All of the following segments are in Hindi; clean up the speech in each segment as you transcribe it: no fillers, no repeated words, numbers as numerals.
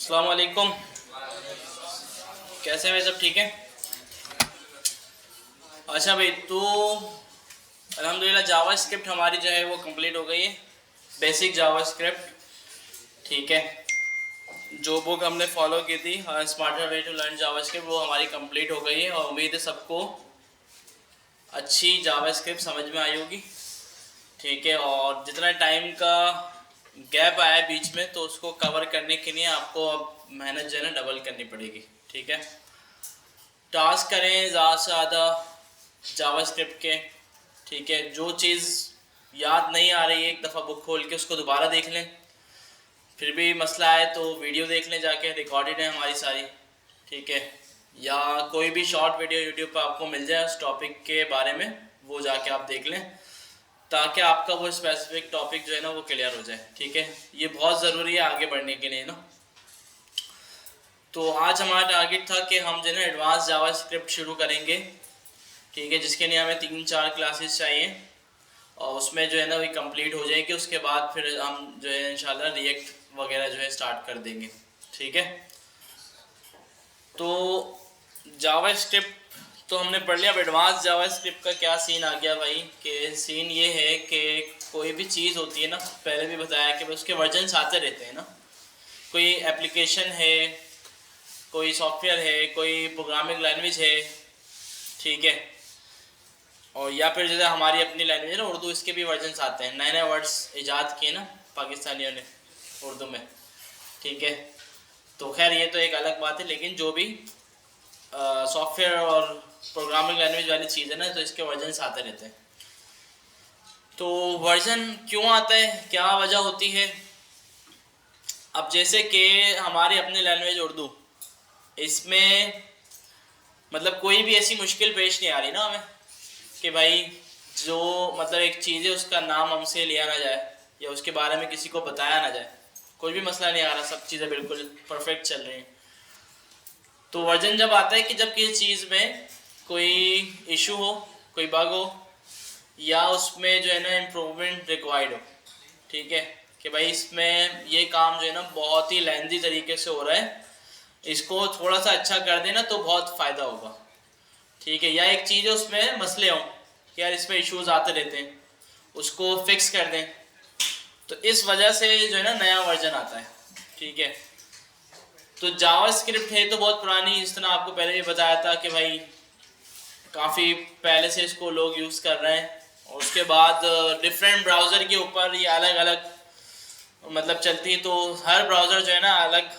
अस्सलाम वालेकुम। कैसे हैं भाई, सब ठीक है? अच्छा भाई, तो अल्हम्दुलिल्लाह जावा स्क्रिप्ट हमारी जो है वो कंप्लीट हो गई है। बेसिक जावा स्क्रिप्ट, ठीक है। जो बुक हमने फॉलो की थी, smarter way to learn JavaScript, वो हमारी कंप्लीट हो गई है और उम्मीद है सबको अच्छी जावा स्क्रिप्ट समझ में आई होगी, ठीक है। और जितना टाइम का गैप आया बीच में, तो उसको कवर करने के लिए आपको अब मेहनत जो है ना डबल करनी पड़ेगी, ठीक है। टास्क करें ज़्यादा से ज़्यादा जावा स्क्रिप्ट के, ठीक है। जो चीज़ याद नहीं आ रही है, एक दफ़ा बुक खोल के उसको दोबारा देख लें। फिर भी मसला है तो वीडियो देख लें जाके, रिकॉर्डेड है हमारी सारी, ठीक है। या कोई भी शॉर्ट वीडियो यूट्यूब पर आपको मिल जाए उस टॉपिक के बारे में, वो जाके आप देख लें, ताकि आपका वो स्पेसिफिक टॉपिक जो है ना वो क्लियर हो जाए, ठीक है। ये बहुत ज़रूरी है आगे बढ़ने के लिए ना। तो आज हमारा टारगेट था कि हम जो है ना एडवांस जावा स्क्रिप्ट शुरू करेंगे, ठीक है, जिसके लिए हमें 3-4 क्लासेस चाहिए और उसमें जो है ना वही कंप्लीट हो जाएगी। उसके बाद फिर हम जो है इंशाल्लाह रिएक्ट वगैरह जो है स्टार्ट कर देंगे, ठीक है। तो जावा स्क्रिप्ट तो हमने पढ़ लिया। अब एडवांस जावा स्क्रिप्ट का क्या सीन आ गया भाई, कि सीन ये है कि कोई भी चीज़ होती है ना, पहले भी बताया कि उसके वर्जन्स आते रहते हैं ना। कोई एप्लीकेशन है, कोई सॉफ्टवेयर है, कोई प्रोग्रामिंग लैंग्वेज है, ठीक है। और या फिर जैसे हमारी अपनी लैंग्वेज है ना उर्दू, इसके भी वर्जन्स आते हैं। नए नए वर्ड्स इजाद किए ना पाकिस्तानियों ने उर्दू में, ठीक है। तो खैर ये तो एक अलग बात है, लेकिन जो भी सॉफ्टवेयर और प्रोग्रामिंग लैंग्वेज वाली चीज़ है ना, तो इसके वर्जन्स आते रहते हैं। तो वर्जन क्यों आता है, क्या वजह होती है? अब जैसे कि हमारी अपनी लैंग्वेज उर्दू, इसमें मतलब कोई भी ऐसी मुश्किल पेश नहीं आ रही ना हमें कि भाई जो मतलब एक चीज़ है उसका नाम हमसे लिया ना जाए या उसके बारे में किसी को बताया ना जाए। कोई भी मसला नहीं आ रहा, सब चीज़ें बिल्कुल परफेक्ट चल रही हैं। तो वर्जन जब आता है कि जब किसी चीज़ में कोई इशू हो, कोई बग हो, या उसमें जो है ना इम्प्रूवमेंट रिक्वायर्ड हो, ठीक है, कि भाई इसमें ये काम जो है ना बहुत ही लेंथी तरीके से हो रहा है, इसको थोड़ा सा अच्छा कर देना तो बहुत फ़ायदा होगा, ठीक है। या एक चीज़ है उसमें मसले हों कि यार इसमें इश्यूज आते रहते हैं, उसको फिक्स कर दें। तो इस वजह से जो है ना नया वर्जन आता है, ठीक है। तो जावा स्क्रिप्ट है तो बहुत पुरानी, जिस तरह आपको पहले भी बताया था कि भाई काफ़ी पहले से इसको लोग यूज़ कर रहे हैं। और उसके बाद डिफरेंट ब्राउज़र के ऊपर ये अलग अलग मतलब चलती है। तो हर ब्राउज़र जो है ना अलग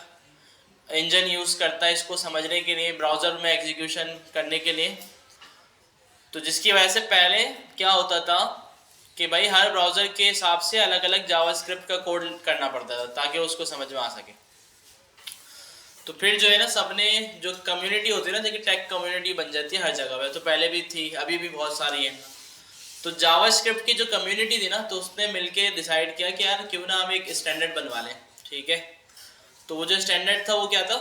इंजन यूज़ करता है इसको समझने के लिए, ब्राउज़र में एग्जीक्यूशन करने के लिए। तो जिसकी वजह से पहले क्या होता था कि भाई हर ब्राउज़र के हिसाब से अलग अलग जावास्क्रिप्ट का कोड करना पड़ता था ताकि उसको समझ में आ सके। तो फिर जो है ना सबने जो कम्युनिटी होती है ना, देखिए टेक कम्युनिटी बन जाती है हर जगह पे, तो पहले भी थी, अभी भी बहुत सारी है। तो जावास्क्रिप्ट की जो कम्युनिटी थी ना, तो उसने मिलके डिसाइड किया कि यार क्यों ना हम एक स्टैंडर्ड बनवा लें, ठीक है। तो वो जो स्टैंडर्ड था वो क्या था,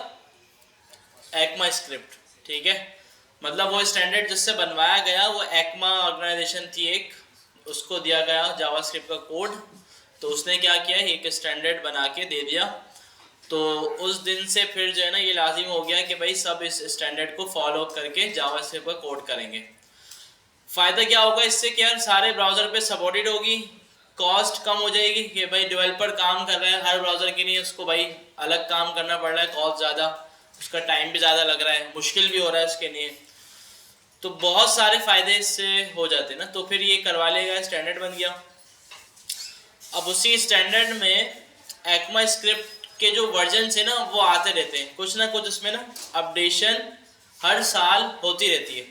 एक्मा स्क्रिप्ट, ठीक है। मतलब वो स्टैंडर्ड जिससे बनवाया गया वो एक्मा ऑर्गेनाइजेशन थी एक, उसको दिया गया जावास्क्रिप्ट का कोड। तो उसने क्या किया, एक स्टैंडर्ड बना के दे दिया। तो उस दिन से फिर जो है ना ये लाजिम हो गया कि भाई सब इस स्टैंडर्ड को फॉलो करके जावास्क्रिप्ट का कोड करेंगे। फ़ायदा क्या होगा इससे कि यार सारे ब्राउज़र पे सपोर्टेड होगी, कॉस्ट कम हो जाएगी कि भाई डेवलपर काम कर रहा है हर ब्राउज़र के लिए, उसको भाई अलग काम करना पड़ रहा है, कॉस्ट ज़्यादा, उसका टाइम भी ज़्यादा लग रहा है, मुश्किल भी हो रहा है उसके लिए। तो बहुत सारे फ़ायदे इससे हो जाते हैं ना। तो फिर ये करवा लेगा, स्टैंडर्ड बन गया। अब उसी स्टैंडर्ड में एक्मा स्क्रिप्ट के जो वर्जन है ना वो आते रहते हैं, कुछ ना कुछ उसमें ना अपडेशन हर साल होती रहती है,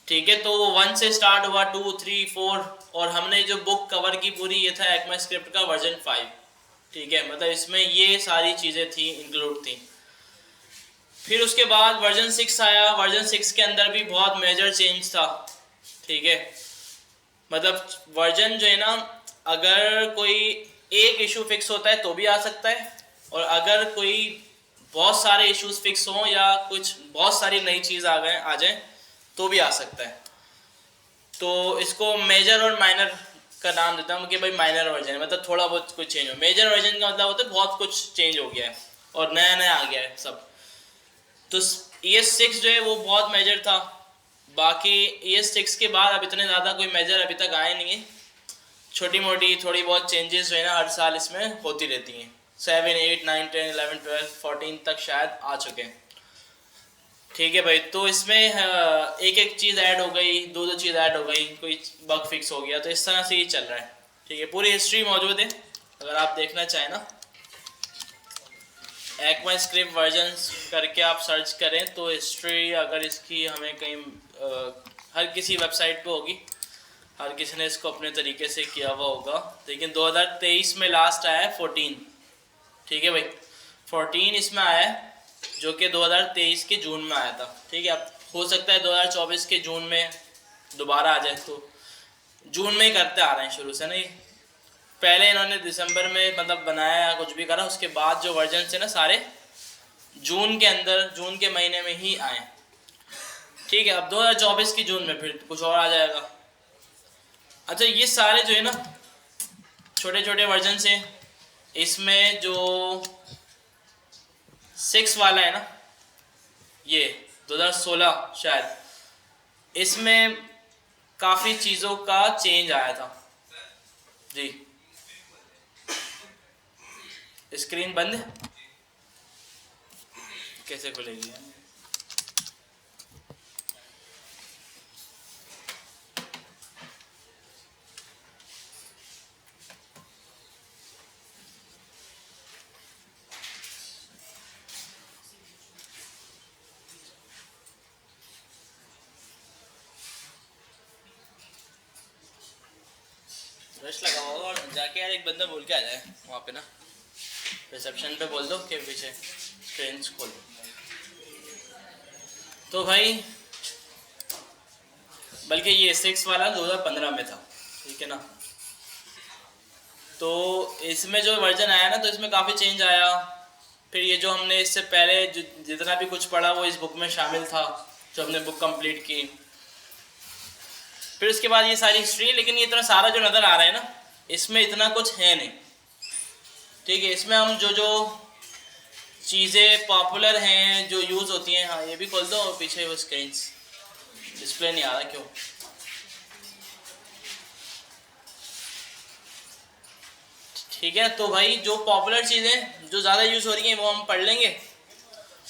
ठीक है। तो वो 1 से स्टार्ट हुआ, 2, 3, 4, और हमने जो बुक कवर की पूरी ये था एक्मा स्क्रिप्ट का वर्जन 5, ठीक है। मतलब इसमें ये सारी चीज़ें थी, इंक्लूड थी। फिर उसके बाद वर्जन 6 आया। वर्जन 6 के अंदर भी बहुत मेजर चेंज था, ठीक है। मतलब वर्जन जो है ना, अगर कोई एक इशू फिक्स होता है तो भी आ सकता है, और अगर कोई बहुत सारे इश्यूज फिक्स हों या कुछ बहुत सारी नई चीज़ आ जाए तो भी आ सकता है। तो इसको मेजर और माइनर का नाम देता हूँ कि भाई माइनर वर्जन है, मतलब थोड़ा बहुत कुछ चेंज हो। मेजर वर्जन का मतलब होता है बहुत कुछ चेंज हो गया है, और नया नया आ गया है सब। तो ES6 जो है वो बहुत मेजर था। बाकी ES6 के बाद अब इतने ज़्यादा कोई मेजर अभी तक आए नहीं है। छोटी मोटी थोड़ी बहुत चेंजेस जो है ना हर साल इसमें होती रहती हैं। 7, 8, 9, 10, 11, 12, 14 तक शायद आ चुके हैं। ठीक है भाई, तो इसमें एक एक चीज़ ऐड हो गई, दो दो चीज़ ऐड हो गई, कोई बग फिक्स हो गया, तो इस तरह से ये चल रहा है। ठीक है, पूरी हिस्ट्री मौजूद है अगर आप देखना चाहें ना। ECMAScript वर्जन्स करके आप सर्च करें तो हिस्ट्री अगर इसकी हमें कहीं हर किसी वेबसाइट पे होगी, हर किसी ने इसको अपने तरीके से किया हुआ होगा। लेकिन 2023 में लास्ट आया है 14। ठीक है भाई, 14 इसमें आया है, जो कि 2023 के जून में आया था। ठीक है, अब हो सकता है 2024 के जून में दोबारा आ जाए, तो जून में ही करते आ रहे हैं शुरू से नहीं। पहले इन्होंने दिसंबर में मतलब बनाया या कुछ भी करा, उसके बाद जो वर्जन है ना सारे जून के अंदर, जून के महीने में ही आए। ठीक है, अब 2024 की जून में फिर कुछ और आ जाएगा। अच्छा, ये सारे जो है ना छोटे छोटे वर्जन से, इसमें जो 6 वाला है ना, ये 2016 शायद, इसमें काफ़ी चीज़ों का चेंज आया था जी। स्क्रीन बंद है, कैसे खुलेगी? रश लगा होगा, और जाके यार एक बंदा बोल के आ जाए वहाँ पे ना, रिसेप्शन पे बोल दो कि पीछे ट्रेन खोल। तो भाई बल्कि ये 6 वाला 2015 में था। ठीक है ना, तो इसमें जो वर्जन आया ना, तो इसमें काफ़ी चेंज आया। फिर ये जो हमने इससे पहले जितना भी कुछ पढ़ा वो इस बुक में शामिल था, जो हमने बुक कंप्लीट की। फिर उसके बाद ये सारी हिस्ट्री, लेकिन ये इतना सारा जो नज़र आ रहा है ना, इसमें इतना कुछ है नहीं। ठीक है, इसमें हम जो जो चीज़ें पॉपुलर हैं, जो यूज़ होती हैं, हाँ ये भी खोल दो, पीछे वो स्क्रीन डिस्प्ले नहीं आ रहा क्यों? ठीक है, तो भाई जो पॉपुलर चीज़ें जो ज़्यादा यूज़ हो रही हैं वो हम पढ़ लेंगे,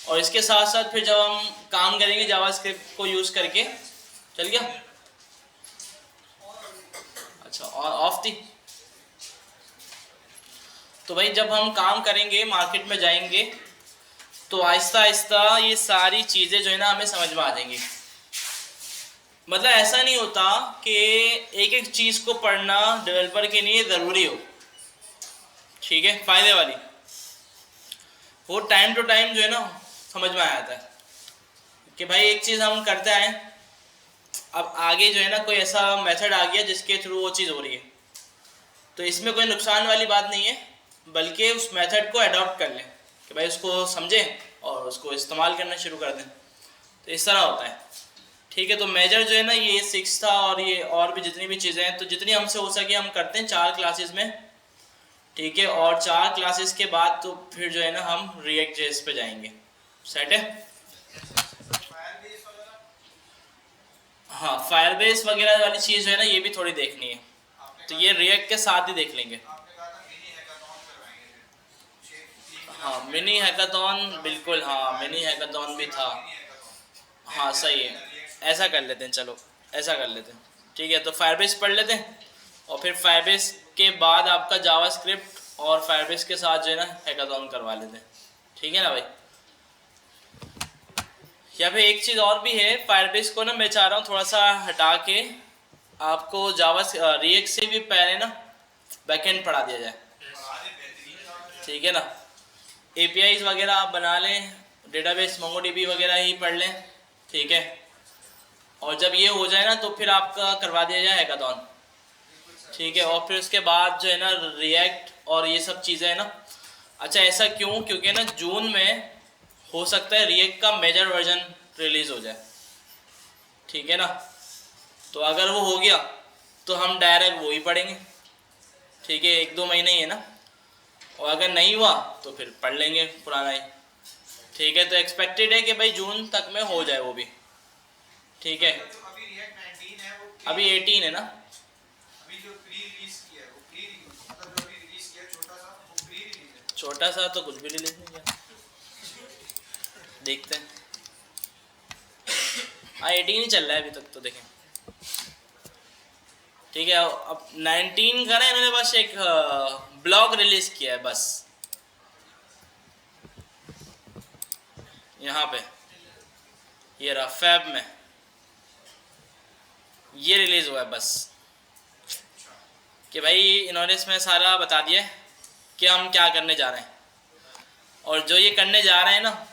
और इसके साथ साथ फिर जब हम काम करेंगे जावास्क्रिप्ट को यूज़ करके। चल गया? अच्छा, और ऑफ थी। तो भाई जब हम काम करेंगे, मार्केट में जाएंगे, तो आहिस्ता आहिस्ता ये सारी चीज़ें जो है ना हमें समझ में आ जाएंगी। मतलब ऐसा नहीं होता कि एक एक चीज़ को पढ़ना डेवलपर के लिए ज़रूरी हो। ठीक है, फ़ायदे वाली, वो टाइम टू टाइम जो है ना समझ में आ जाता है कि भाई एक चीज़ हम करते आए, अब आगे जो है ना कोई ऐसा मेथड आ गया जिसके थ्रू वो चीज़ हो रही है, तो इसमें कोई नुकसान वाली बात नहीं है, बल्कि उस मेथड को अडॉप्ट कर लें कि भाई उसको समझें और उसको इस्तेमाल करना शुरू कर दें। तो इस तरह होता है। ठीक है, तो मेजर जो है ना ये 6 था, और ये और भी जितनी भी चीज़ें हैं, तो जितनी हमसे हो सके हम करते हैं 4 क्लासेस में। ठीक है, और 4 क्लासेस के बाद तो फिर जो है ना हम रिएक्ट जेएस पे जाएंगे। सेट है? हाँ, फायरबेस वगैरह वाली चीज़ है ना, ये भी थोड़ी देखनी है, तो ये रिएक्ट के साथ ही देख लेंगे। हाँ, मिनी हैकाथॉन, बिल्कुल, हाँ मिनी हैकाथॉन भी था। हाँ सही है, ऐसा कर लेते हैं, चलो ऐसा कर लेते हैं। ठीक है, तो फायरबेस पढ़ लेते हैं, और फिर फायरबेस के बाद आपका जावास्क्रिप्ट, और फायरबेस के साथ जो है ना हैकाथॉन करवा लेते हैं। ठीक है ना भाई? या फिर एक चीज़ और भी है, फायरबेस को ना मैं चाह रहा हूँ थोड़ा सा हटा के आपको जावा रिएक्ट से भी पहले ना बैकएंड पढ़ा दिया जाए। ठीक है ना, एपीआईज वगैरह आप बना लें, डेटाबेस मोंगोडीबी वगैरह ही पढ़ लें। ठीक है, और जब ये हो जाए ना तो फिर आपका करवा दिया जाए हैकाथॉन। ठीक है, और फिर उसके बाद जो है ना रिएक्ट और ये सब चीज़ें हैं ना। अच्छा, ऐसा क्यों? क्योंकि ना जून में हो सकता है रिएक्ट का मेजर वर्जन रिलीज़ हो जाए। ठीक है ना, तो अगर वो हो गया तो हम डायरेक्ट वो ही पढ़ेंगे। ठीक है, 1-2 महीने ही है ना, और अगर नहीं हुआ तो फिर पढ़ लेंगे पुराना ही। ठीक है, तो एक्सपेक्टेड है कि भाई जून तक में हो जाए वो भी। ठीक है, अभी रिएक्ट 19 है वो अभी 18 है ना। अभी जो प्री रिलीज किया है वो प्री मतलब जो अभी रिलीज किया छोटा सा वो प्री रिलीज है। छोटा सा तो कुछ भी रिलीज नहीं किया, देखते हैं। हाँ 18 ही चल रहा है अभी तक तो, देखें। ठीक है, अब 19 का ना इन्होंने बस एक ब्लॉग रिलीज किया है बस, यहाँ पे ये रहा फैब में, ये रिलीज हुआ है बस। कि भाई इन्होंने इसमें सारा बता दिया कि हम क्या करने जा रहे हैं, और जो ये करने जा रहे हैं ना,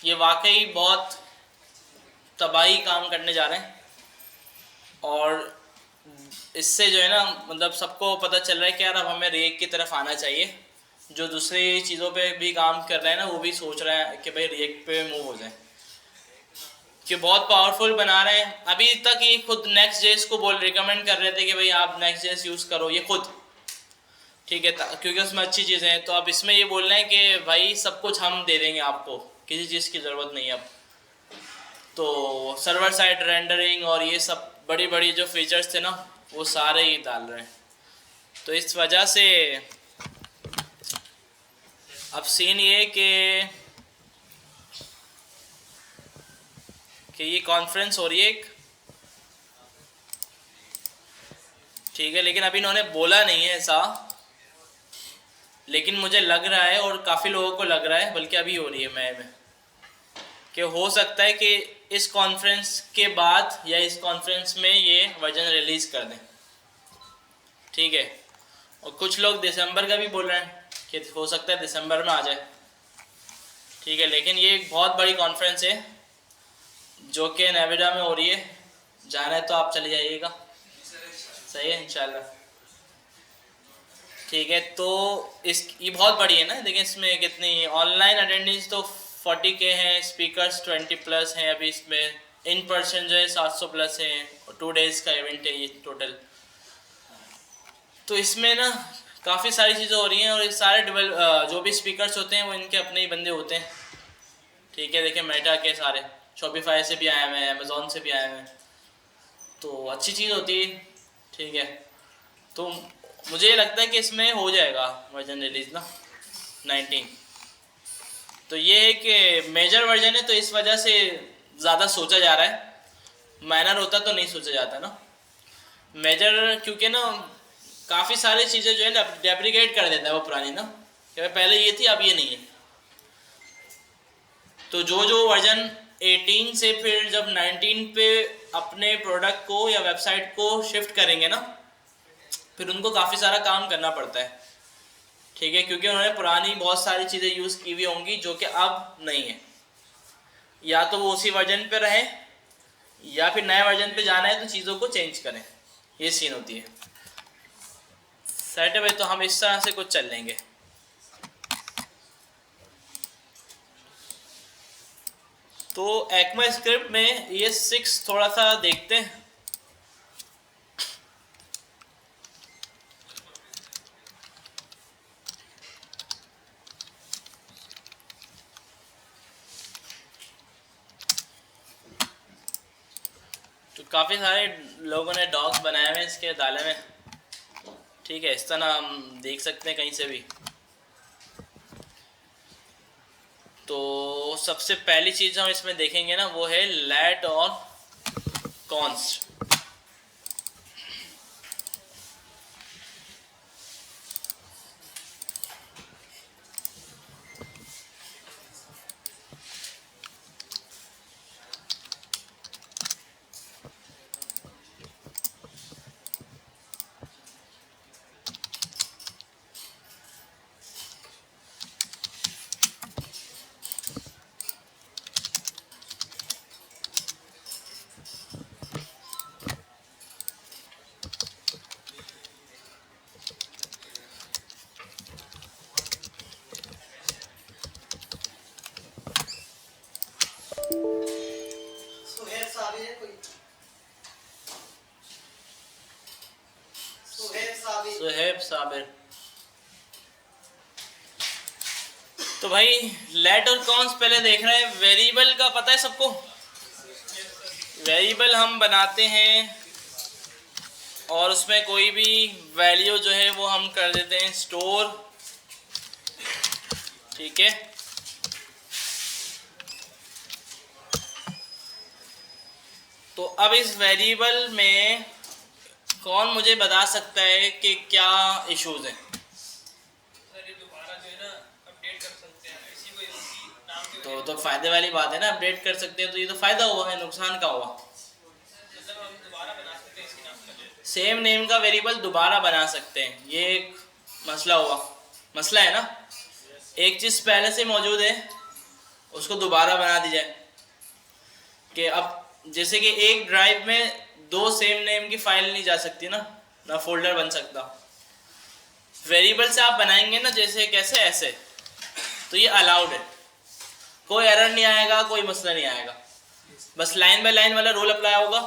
ये वाकई बहुत तबाही काम करने जा रहे हैं। और इससे जो है ना, मतलब सबको पता चल रहा है कि यार अब हमें रेक की तरफ आना चाहिए। जो दूसरी चीज़ों पे भी काम कर रहे हैं ना, वो भी सोच रहे हैं कि भाई रेक पे मूव हो जाए, कि बहुत पावरफुल बना रहे हैं। अभी तक ये खुद नेक्स्ट जेस को रिकमेंड कर रहे थे कि भाई आप नेक्स्ट जेस यूज़ करो, ये खुद। ठीक है, क्योंकि उसमें अच्छी चीज़ें हैं। तो अब इसमें ये बोल रहे हैं कि भाई सब कुछ हम दे देंगे आपको, किसी चीज़ की ज़रूरत नहीं है अब। तो सर्वर साइड रेंडरिंग और ये सब बड़ी बड़ी जो फीचर्स थे ना, वो सारे ही डाल रहे हैं। तो इस वजह से अब सीन ये कि ये कॉन्फ्रेंस हो रही है एक, ठीक है, लेकिन अभी इन्होंने बोला नहीं है ऐसा, लेकिन मुझे लग रहा है और काफ़ी लोगों को लग रहा है, बल्कि अभी हो रही है मई में, कि हो सकता है कि इस कॉन्फ्रेंस के बाद या इस कॉन्फ्रेंस में ये वर्जन रिलीज कर दें। ठीक है, और कुछ लोग दिसंबर का भी बोल रहे हैं कि हो सकता है दिसंबर में आ जाए। ठीक है, लेकिन ये एक बहुत बड़ी कॉन्फ्रेंस है जो कि नेविडा में हो रही है। जाना है तो आप चले जाइएगा, सही है इंशाल्लाह। ठीक है, तो इस ये बहुत बड़ी है ना, देखिए इसमें कितनी ऑनलाइन अटेंडेंस तो 40K हैं, स्पीकर्स 20+ हैं अभी इसमें, इन पर्सन जो है 700+ हैं, और 2 डेज़ का इवेंट है ये टोटल। तो इसमें ना काफ़ी सारी चीज़ें हो रही हैं, और ये सारे जो भी स्पीकर्स होते हैं वो इनके अपने ही बंदे होते हैं। ठीक है, देखिए मेटा के सारे, शॉपिफाई से भी आए हुए हैं, अमेज़ॉन से भी आए हुए हैं, तो अच्छी चीज़ होती है। ठीक है, तो मुझे लगता है कि इसमें हो जाएगा वर्जन रिलीज़ ना 19। तो ये है कि मेजर वर्जन है, तो इस वजह से ज़्यादा सोचा जा रहा है। माइनर होता तो नहीं सोचा जाता ना, मेजर, क्योंकि ना काफ़ी सारी चीज़ें जो है ना डेप्रिकेट कर देता है वो पुरानी ना, कि पहले ये थी अब ये नहीं है। तो जो जो वर्जन 18 से फिर जब 19 पे अपने प्रोडक्ट को या वेबसाइट को शिफ्ट करेंगे ना, फिर उनको काफ़ी सारा काम करना पड़ता है। ठीक है, क्योंकि उन्होंने पुरानी बहुत सारी चीज़ें यूज़ की हुई होंगी जो कि अब नहीं है। या तो वो उसी वर्जन पे रहे, या फिर नए वर्जन पे जाना है तो चीज़ों को चेंज करें, ये सीन होती है। सेट है भाई, तो हम इस तरह से कुछ चल लेंगे। तो एक्मा स्क्रिप्ट में ये 6 थोड़ा सा देखते हैं। तो काफ़ी सारे लोगों ने डॉग्स बनाए हुए हैं इसके दाले में। ठीक है, इस तरह हम देख सकते हैं कहीं से भी। तो सबसे पहली चीज़ हम इसमें देखेंगे ना, वो है लेट और कॉन्स्ट। सुहेब साबिर। तो भाई लेट और कॉन्स पहले देख रहे हैं। वेरिएबल का पता है सबको? वेरिएबल हम बनाते हैं और उसमें कोई भी वैल्यू जो है वो हम कर देते हैं स्टोर, ठीक है। तो अब इस वेरिएबल में कौन मुझे बता सकता है कि क्या इश्यूज हैं? तो फायदे वाली बात है ना, अपडेट कर सकते हैं तो ये तो फायदा हुआ है, नुकसान का हुआ? सेम नेम का वेरिएबल दोबारा बना सकते हैं, ये एक मसला हुआ, मसला है ना। एक चीज़ पहले से मौजूद है उसको दोबारा बना दी जाए। कि अब जैसे कि एक ड्राइव में दो सेम नेम की फाइल नहीं जा सकती ना, ना फोल्डर बन सकता। वेरिएबल से आप बनाएंगे ना जैसे कैसे ऐसे, तो ये अलाउड है, कोई एरर नहीं आएगा, कोई मसला नहीं आएगा। बस लाइन बाय लाइन वाला रूल अप्लाई होगा।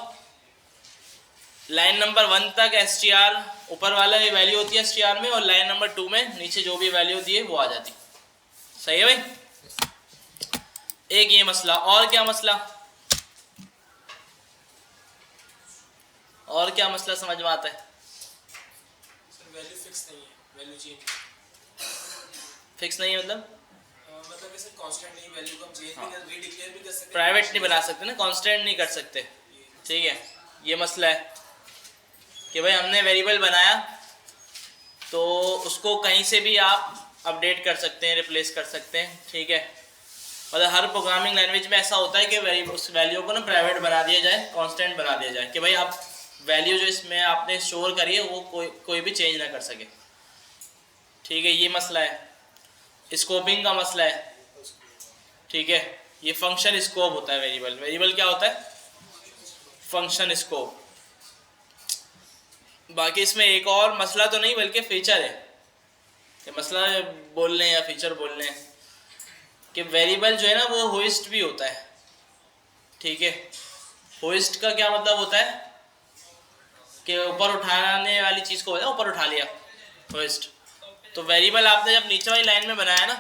लाइन नंबर 1 तक str ऊपर वाला ये वैल्यू होती है str में, और लाइन नंबर 2 में नीचे जो भी वैल्यू होती है वो आ जाती। सही है भाई? एक ये मसला। और क्या मसला, और क्या मसला समझ में आता है? सर वैल्यू फिक्स नहीं है, वैल्यू चेंज। फिक्स नहीं है मतलब जैसे कांस्टेंट नहीं, वैल्यू को हम चेंज भी कर, रीडिक्लेयर भी कर सकते हैं, प्राइवेट नहीं बना सकते ना, कांस्टेंट नहीं कर सकते, ठीक है। ये मसला है कि भाई हमने वेरिएबल बनाया तो उसको कहीं से भी आप अपडेट कर सकते हैं, रिप्लेस कर सकते हैं, ठीक है। मतलब हर प्रोग्रामिंग लैंग्वेज में ऐसा होता है कि उस वैल्यू को ना प्राइवेट बना दिया जाए, कांस्टेंट बना दिया जाए, कि भाई आप वैल्यू जो इसमें आपने स्टोर करी है वो कोई भी चेंज ना कर सके, ठीक है। ये मसला है। स्कोपिंग का मसला है, ठीक है। ये फंक्शन स्कोप होता है वेरिएबल। वेरिएबल क्या होता है? Function scope. बाकी इसमें एक और मसला तो नहीं बल्कि फीचर है, कि मसला बोल लें या फीचर बोल लें, कि वेरिएबल जो है ना वो होइस्ट भी होता है, ठीक है। होइस्ट का क्या मतलब होता है? कि ऊपर उठाने वाली चीज़ को ऊपर उठा लिया, होइस्ट। तो वेरिएबल आपने जब नीचे वाली लाइन में बनाया ना,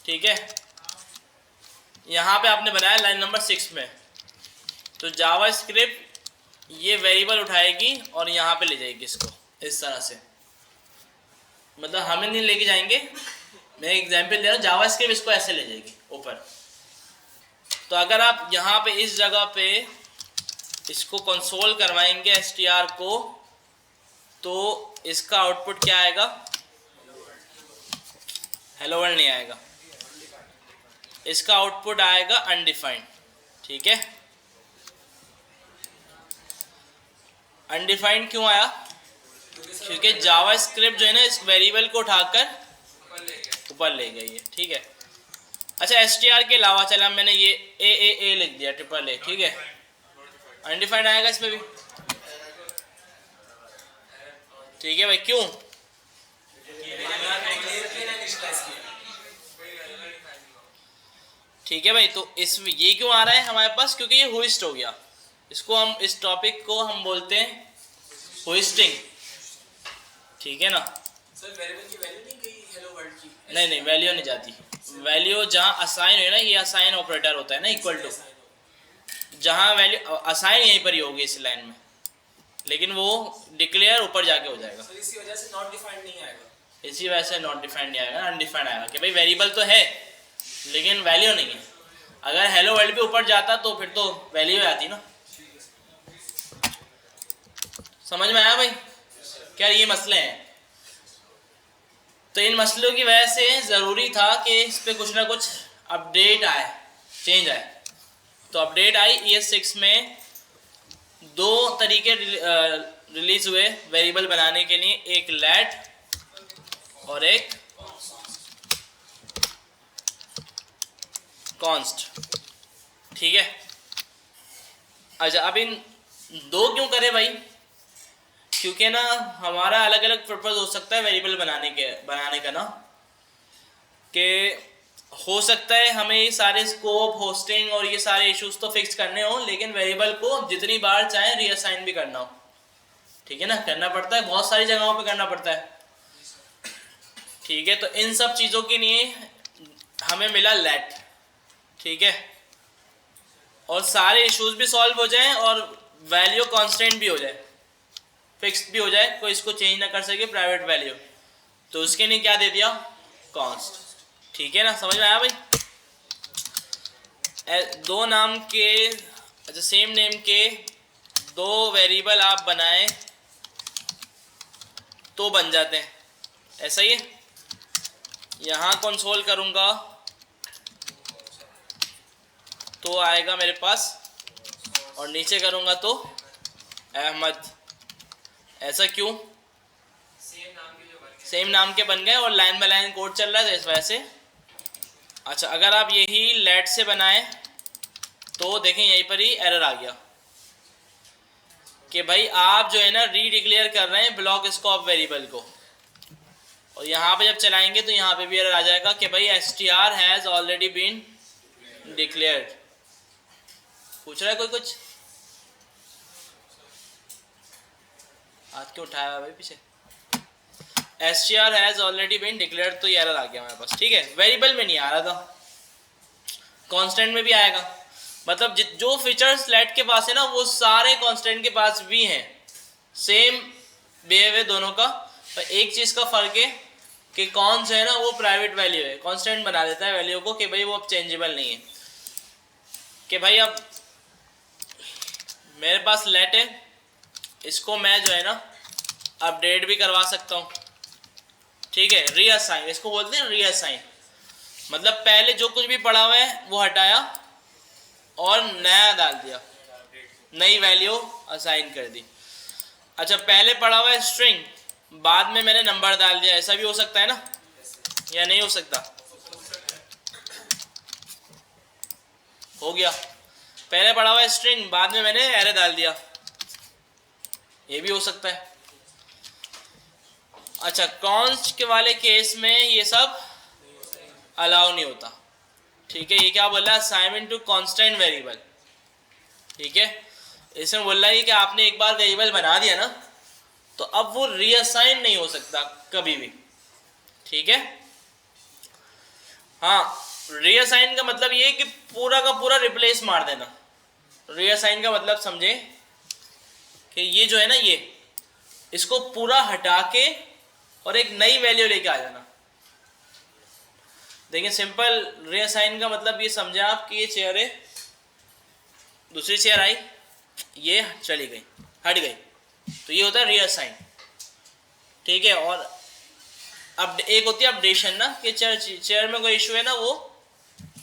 ठीक है, यहाँ पे आपने बनाया लाइन नंबर 6 में, तो जावा स्क्रिप्ट ये वेरिएबल उठाएगी और यहाँ पे ले जाएगी इसको इस तरह से। मतलब हमें नहीं लेके जाएंगे, मैं एग्जांपल दे रहा हूँ, जावा स्क्रिप्ट इसको ऐसे ले जाएगी ऊपर। तो अगर आप यहाँ पे इस जगह पे इसको कंसोल करवाएंगे str को, तो इसका आउटपुट क्या आएगा? हेलो वर्ल्ड नहीं आएगा, इसका आउटपुट आएगा अनडिफाइंड, ठीक है। अनडिफाइंड क्यों आया? क्योंकि जावा स्क्रिप्ट जो है ना इस वेरिएबल को उठाकर ऊपर ले गई है, ठीक है। अच्छा str के अलावा चला मैंने ये a लिख दिया, ट्रिपल a, ठीक है। अनडिफाइंड आएगा इसमें भी, ठीक है भाई। क्यों? ठीक है भाई। तो इस ये क्यों आ रहा है हमारे पास? क्योंकि ये होइस्ट हो गया। इसको हम, इस टॉपिक को हम बोलते हैं होइस्टिंग, ठीक है ना। सर वेरिएबल की वैल्यू नहीं गई हेलो वर्ल्ड की? नहीं वैल्यू नहीं जाती। वैल्यू जहाँ असाइन है ना, ये असाइन ऑपरेटर होता है ना, इक्वल टू, जहाँ वैल्यू असाइन यहीं पर ही होगी इस लाइन में, लेकिन वो डिक्लेयर ऊपर जाके हो जाएगा। सर इसी वजह से नॉट डिफाइंड नहीं आएगा? इसी वजह से नॉट डिफाइंड नहीं आएगा, अनडिफाइंड आएगा, कि भाई वेरिएबल तो है लेकिन वैल्यू नहीं है। अगर हेलो वर्ल्ड पे ऊपर जाता तो फिर तो वैल्यू आती ना। समझ में आया भाई? क्या ये मसले हैं? तो इन मसलों की वजह से ज़रूरी था कि इस पर कुछ ना कुछ अपडेट आए, चेंज आए। तो अपडेट आई ES6 में। दो तरीके रिलीज हुए वेरिएबल बनाने के लिए, एक लेट और एक कॉन्स्ट, ठीक है। अच्छा अब इन दो क्यों करे भाई? क्योंकि ना हमारा अलग अलग पर्पस हो सकता है वेरिएबल बनाने का ना, कि हो सकता है हमें ये सारे स्कोप, होस्टिंग और ये सारे इश्यूज तो फिक्स करने हो, लेकिन वेरिएबल को जितनी बार चाहे रीअसाइन भी करना हो, ठीक है ना। करना पड़ता है, बहुत सारी जगहों पे करना पड़ता है, ठीक है, तो इन सब चीज़ों के लिए हमें मिला लेट, ठीक है, और सारे इश्यूज भी सॉल्व हो जाएं और वैल्यू कांस्टेंट भी हो जाए, फिक्स्ड भी हो जाए, कोई इसको चेंज ना कर सके प्राइवेट वैल्यू, तो उसके लिए क्या दे दिया, कॉन्स्ट। ठीक है ना, समझ में आया भाई। दो नाम के, अच्छा सेम नेम के दो वेरिएबल आप बनाएं तो बन जाते हैं, ऐसा ही है। यहाँ कंसोल करूँगा तो आएगा मेरे पास, और नीचे करूँगा तो अहमद। ऐसा क्यों? सेम नाम के बन गए और लाइन बाय लाइन कोड चल रहा है, इस वजह से। अच्छा, अगर आप यही लेट से बनाएं तो देखें यहीं पर ही एरर आ गया कि भाई आप जो है ना रीडिक्लेयर कर रहे हैं ब्लॉक स्कोप वेरिएबल को, और यहाँ पे जब चलाएंगे तो यहाँ पे भी एरर आ जाएगा कि भाई str has already been declared. पूछ रहा है कोई कुछ? हाथ क्यों उठाया हुआ भाई पीछे? str has already been declared, तो ये एरर आ गया हमारे पास। ठीक है, वेरिएबल में नहीं आ रहा था, कांस्टेंट में भी आएगा। मतलब जो फीचर्स लेट के पास है ना वो सारे कांस्टेंट के पास भी हैं, सेम बिहेव है दोनों का, पर एक चीज़ का फ़र्क है कि कौन सा है ना वो प्राइवेट वैल्यू है, कांस्टेंट बना देता है वैल्यू को कि भाई वो अब चेंजेबल नहीं है, कि भाई अब मेरे पास लेट है, इसको मैं जो है ना अपडेट भी करवा सकता हूँ। ठीक है, रीअसाइन, इसको बोलते हैं रीअसाइन, मतलब पहले जो कुछ भी पड़ा हुआ है वो हटाया और नया डाल दिया, नई वैल्यू असाइन कर दी। अच्छा, पहले पड़ा हुआ है स्ट्रिंग, बाद में मैंने नंबर डाल दिया, ऐसा भी हो सकता है ना, या नहीं हो सकता? हो गया, पहले पड़ा हुआ है स्ट्रिंग, बाद में मैंने एरे डाल दिया, ये भी हो सकता है। अच्छा, कॉन्स्ट के वाले केस में ये सब अलाउ नहीं होता। ठीक है, ये क्या बोल रहा है, असाइनमेंट टू कांस्टेंट वेरिएबल। ठीक है, इसमें बोल रहा है कि आपने एक बार वेरिएबल बना दिया ना तो अब वो रीअसाइन नहीं हो सकता कभी भी। ठीक है, हाँ, रीअसाइन का मतलब ये है कि पूरा का पूरा रिप्लेस मार देना। रीअसाइन का मतलब समझे कि ये जो है ना, ये इसको पूरा हटा के और एक नई वैल्यू लेके आ जाना। देखिए, सिंपल रीअसाइन का मतलब ये समझे आप कि ये चेयर है, दूसरी चेयर आई, ये चली गई, हट गई, तो ये होता है रीअसाइन। ठीक है, और अब एक होती है अपडेशन ना, कि चेयर में कोई इशू है ना वो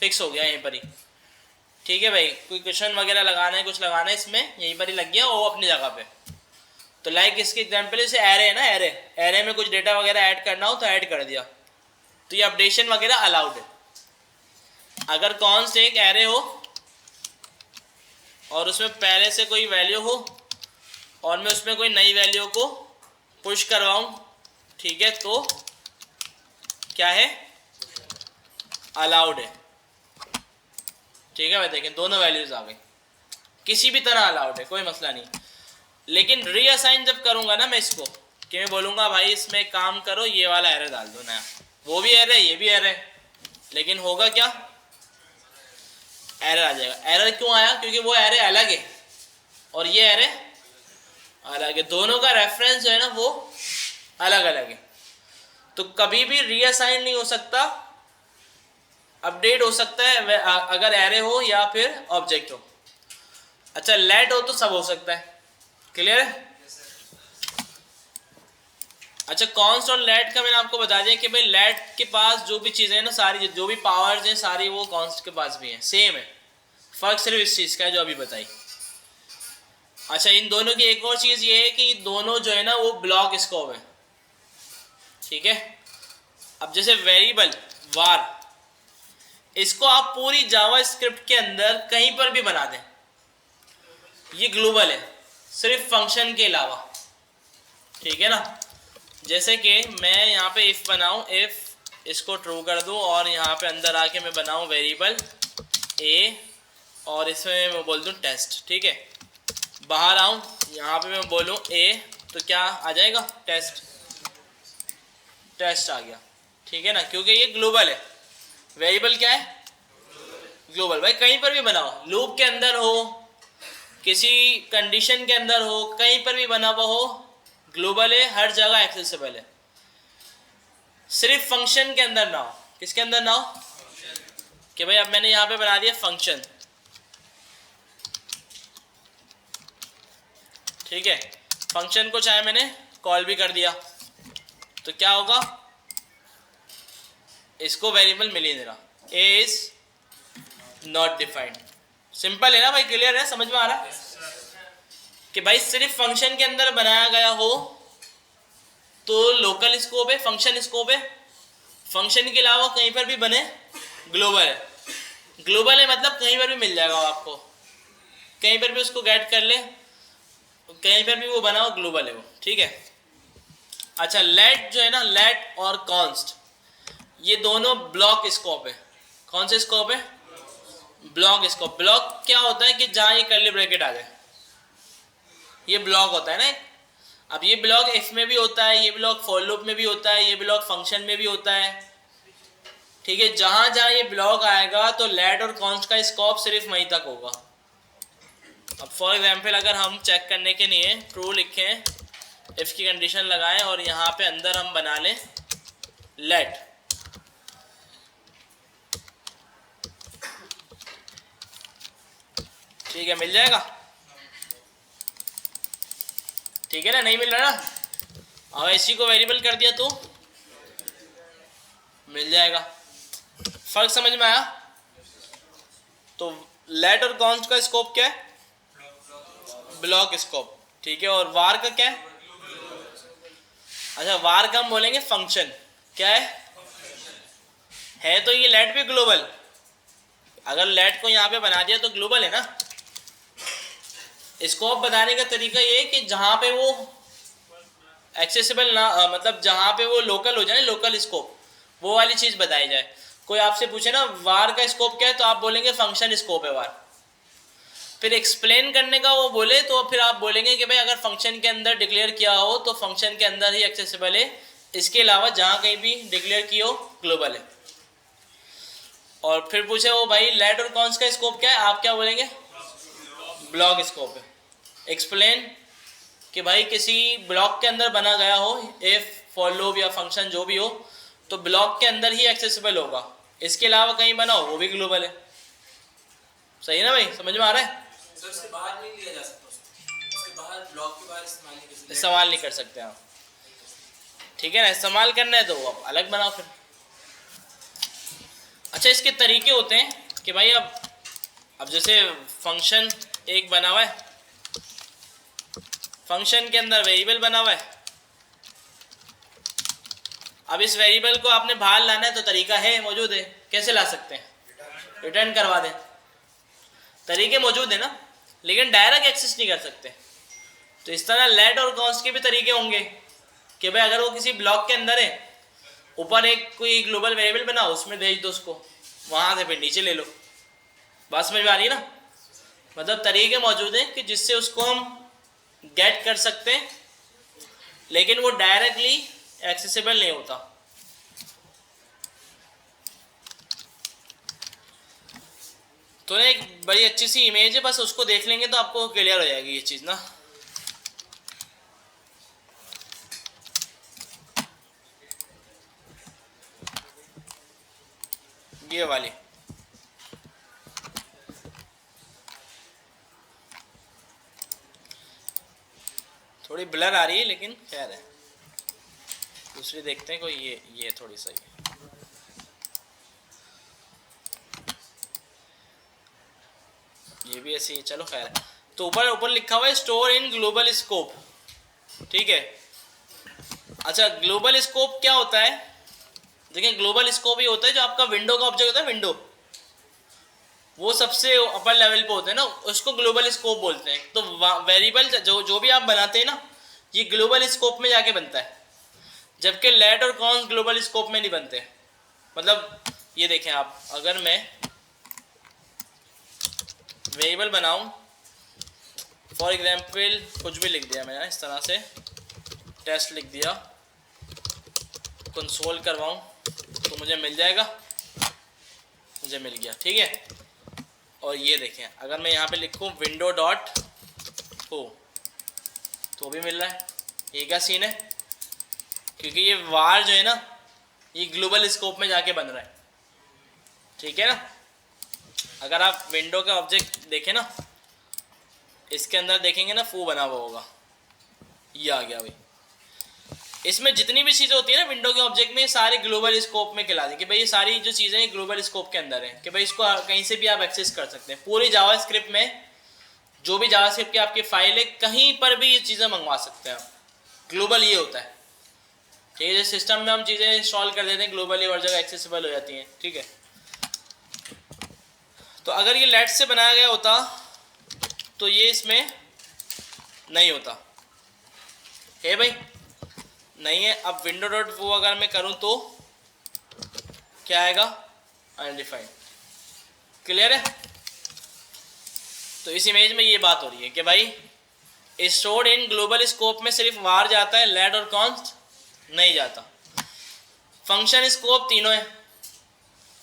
फिक्स हो गया यहीं पर ही। ठीक है भाई, कोई क्वेश्चन वगैरह लगाना है, कुछ लगाना है इसमें, यहीं पर ही लग गया वो अपनी जगह पे। तो लाइक इसके एग्जाम्पल जैसे एरे है ना, एरे में कुछ डेटा वगैरह ऐड करना हो तो ऐड कर दिया, तो ये अपडेशन वगैरह अलाउड है। अगर कॉन्स्ट एक एरे हो और उसमें पहले से कोई वैल्यू हो और मैं उसमें कोई नई वैल्यू को पुश करवाऊं, ठीक है, तो क्या है, अलाउड है। ठीक है भाई, देखें दोनों वैल्यूज आ गई, किसी भी तरह अलाउड है, कोई मसला नहीं। लेकिन रीअसाइन जब करूंगा ना मैं इसको, कि मैं बोलूँगा भाई इसमें काम करो, ये वाला एरे डाल दो नया, वो भी एरे ये भी एरे, लेकिन होगा क्या, एरर आ जाएगा। एरर क्यों आया? क्योंकि वो एरे अलग है और ये एरे अलग है, दोनों का रेफरेंस जो है ना वो अलग अलग है, तो कभी भी रीअसाइन नहीं हो सकता। अपडेट हो सकता है अगर एरे हो या फिर ऑब्जेक्ट हो। अच्छा, लेट हो तो सब हो सकता है, क्लियर है? अच्छा, कॉन्स्ट और लेट का मैंने आपको बता दिया कि भाई लेट के पास जो भी चीज़ें हैं ना, सारी जो भी पावर्स हैं सारी वो कॉन्स्ट के पास भी हैं, सेम है, फर्क सिर्फ इस चीज़ का है जो अभी बताई। अच्छा, इन दोनों की एक और चीज़ ये है कि दोनों जो है ना वो ब्लॉक स्कोप है। ठीक है, अब जैसे वेरिएबल वार, इसको आप पूरी जावा स्क्रिप्ट के अंदर कहीं पर भी बना दें, ये ग्लोबल है सिर्फ फंक्शन के अलावा। ठीक है ना, जैसे कि मैं यहाँ पे इफ़ बनाऊँ, इफ़ इसको ट्रू कर दूँ और यहाँ पे अंदर आके मैं बनाऊँ वेरिएबल ए और इसमें मैं बोल दूँ टेस्ट। ठीक है, बाहर आऊँ, यहाँ पे मैं बोलूँ ए, तो क्या आ जाएगा, टेस्ट, टेस्ट आ गया। ठीक है ना, क्योंकि ये ग्लोबल है। वेरिएबल क्या है? ग्लोबल। भाई कहीं पर भी बनाओ, लूप के अंदर हो, किसी कंडीशन के अंदर हो, कहीं पर भी बना हुआ हो, ग्लोबल है, हर जगह एक्सेसिबल है। सिर्फ फंक्शन के अंदर ना हो। किसके अंदर ना हो? कि भाई अब मैंने यहाँ पे बना दिया फंक्शन, ठीक है, फंक्शन को चाहे मैंने कॉल भी कर दिया तो क्या होगा? इसको वेरिएबल मिल ही नहीं रहा, ए इज नॉट डिफाइंड। सिंपल है ना भाई, क्लियर है, समझ में आ रहा है कि भाई सिर्फ फंक्शन के अंदर बनाया गया हो तो लोकल स्कोप है, फंक्शन स्कोप है। फंक्शन के अलावा कहीं पर भी बने ग्लोबल है। ग्लोबल है मतलब कहीं पर भी मिल जाएगा आपको, कहीं पर भी उसको गेट कर ले, कहीं पर भी वो बनाओ, ग्लोबल है वो, ठीक है। अच्छा, लेट जो है ना, लेट और कॉन्स्ट, ये दोनों ब्लॉक स्कोप है। कौन से स्कोप है? Block scope. ब्लॉक क्या होता है कि जहाँ ये कर्ली ब्रैकेट आ जाए, ये ब्लॉक होता है ना। अब ये ब्लॉक इफ में भी होता है, ये ब्लॉक फॉर लूप में भी होता है, ये ब्लॉक फंक्शन में भी होता है, ठीक है। जहाँ जहाँ ये ब्लॉक आएगा तो लेट और कॉन्स्ट का स्कोप सिर्फ वहीं तक होगा। अब फॉर एग्जाम्पल अगर हम चेक करने के लिए ट्रू लिखें, इफ की कंडीशन लगाएं और यहाँ पे अंदर हम बना लें लेट, ठीक है, मिल जाएगा, ठीक है ना? नहीं मिल रहा ना, और इसी को वेरिएबल कर दिया तो मिल जाएगा। फर्क समझ में आया? तो लेट और कॉन्स्ट का स्कोप क्या है? ब्लॉक स्कोप, ठीक है। और वार का क्या है? अच्छा, वार का हम बोलेंगे फंक्शन। क्या है तो ये लेट भी ग्लोबल। अगर लेट को यहाँ पे बना दिया तो ग्लोबल है ना। स्कोप बताने का तरीका ये है कि जहाँ पे वो एक्सेसिबल ना, मतलब जहाँ पे वो लोकल हो जाए, लोकल स्कोप, वो वाली चीज़ बताई जाए। कोई आपसे पूछे ना वार का स्कोप क्या है, तो आप बोलेंगे फंक्शन स्कोप है वार। फिर एक्सप्लेन करने का वो बोले तो फिर आप बोलेंगे कि भाई अगर फंक्शन के अंदर डिक्लेयर किया हो तो फंक्शन के अंदर ही एक्सेसिबल है, इसके अलावा जहाँ कहीं भी डिक्लेयर की हो ग्लोबल है। और फिर पूछे वो भाई लेट और कॉन्स्ट का स्कोप क्या है, आप क्या बोलेंगे? ब्लॉक स्कोप है। एक्सप्लेन कि भाई किसी ब्लॉक के अंदर बना गया हो, इफ फॉर लूप या फंक्शन जो भी हो, तो ब्लॉक के अंदर ही एक्सेसिबल होगा, इसके अलावा कहीं बना हो वो भी ग्लोबल है। सही है ना भाई, समझ में आ रहा है? सर उसके बाहर नहीं लिया जा सकता, उसके बाहर ब्लॉक के बाहर इस्तेमाल नहीं कर सकते आप, ठीक है ना। इस्तेमाल करना है तो वो अलग बनाओ फिर। अच्छा, इसके तरीके होते हैं कि भाई अब जैसे फंक्शन एक बना हुआ है, फंक्शन के अंदर वेरिएबल बना हुआ है। अब इस वेरिएबल को आपने बाहर लाना है तो तरीका है, मौजूद है। कैसे ला सकते हैं? रिटर्न करवा दें, तरीके मौजूद है ना, लेकिन डायरेक्ट एक्सेस नहीं कर सकते। तो इस तरह लेट और कॉन्स्ट के भी तरीके होंगे कि भाई अगर वो किसी ब्लॉक के अंदर है, ऊपर एक कोई ग्लोबल वेरिएबल बनाओ, उसमें भेज दो उसको, वहाँ से फिर नीचे ले लो। बात समझ में आ रही है ना? मतलब तरीके मौजूद हैं कि जिससे उसको हम गेट कर सकते हैं, लेकिन वो डायरेक्टली एक्सेसिबल नहीं होता। तो ना एक बड़ी अच्छी सी इमेज है, बस उसको देख लेंगे तो आपको क्लियर हो जाएगी ये चीज़ ना। ये वाली थोड़ी ब्लर आ रही है, लेकिन खैर है। दूसरी देखते हैं कोई, ये थोड़ी सही है। ये भी ऐसी, चलो खैर है। तो ऊपर लिखा हुआ है स्टोर इन ग्लोबल स्कोप, ठीक है। अच्छा, ग्लोबल स्कोप क्या होता है? देखिए, ग्लोबल स्कोप ये होता है जो आपका विंडो का ऑब्जेक्ट होता है, विंडो, वो सबसे अपर लेवल पे होते हैं ना, उसको ग्लोबल स्कोप बोलते हैं। तो वेरिएबल जो भी आप बनाते हैं ना, ये ग्लोबल स्कोप में जाके बनता है, जबकि लेट और कॉन्स्ट ग्लोबल स्कोप में नहीं बनते। मतलब ये देखें आप, अगर मैं वेरिएबल बनाऊं, फॉर एग्जाम्पल कुछ भी लिख दिया मैंने इस तरह से, टेस्ट लिख दिया, कंसोल करवाऊं, तो मुझे मिल जाएगा, मुझे मिल गया, ठीक है। और ये देखें, अगर मैं यहाँ पे लिखूँ विंडो डॉट ओ तो भी मिल रहा है। ये क्या सीन है, क्योंकि ये वार जो है ना ये ग्लोबल स्कोप में जाके बन रहा है, ठीक है ना। अगर आप विंडो का ऑब्जेक्ट देखें ना, इसके अंदर देखेंगे ना फू बना हुआ होगा, ये आ गया भाई। इसमें जितनी भी चीज़ें होती है ना विंडो के ऑब्जेक्ट में, सारे ग्लोबल स्कोप में खिला दी कि भाई ये सारी जो चीज़ें हैं ग्लोबल स्कोप के अंदर है, कि भाई इसको कहीं से भी आप एक्सेस कर सकते हैं। पूरी जावास्क्रिप्ट में जो भी जावास्क्रिप्ट की आपकी फाइल है, कहीं पर भी ये चीज़ें मंगवा सकते हैं आप। ग्लोबल ये होता है, ठीक है। जैसे सिस्टम में हम चीज़ें इंस्टॉल कर देते हैं, ग्लोबली हर जगह एक्सेसिबल हो जाती हैं, ठीक है। तो अगर ये लेट से बनाया गया होता तो ये इसमें नहीं होता है भाई, नहीं है। अब विंडो डॉट वो अगर मैं करूं तो क्या आएगा, अनडिफाइंड। क्लियर है। तो इस इमेज में ये बात हो रही है कि भाई स्टोर्ड इन ग्लोबल स्कोप में सिर्फ वार जाता है, लेट और कॉन्स्ट नहीं जाता। फंक्शन स्कोप तीनों है।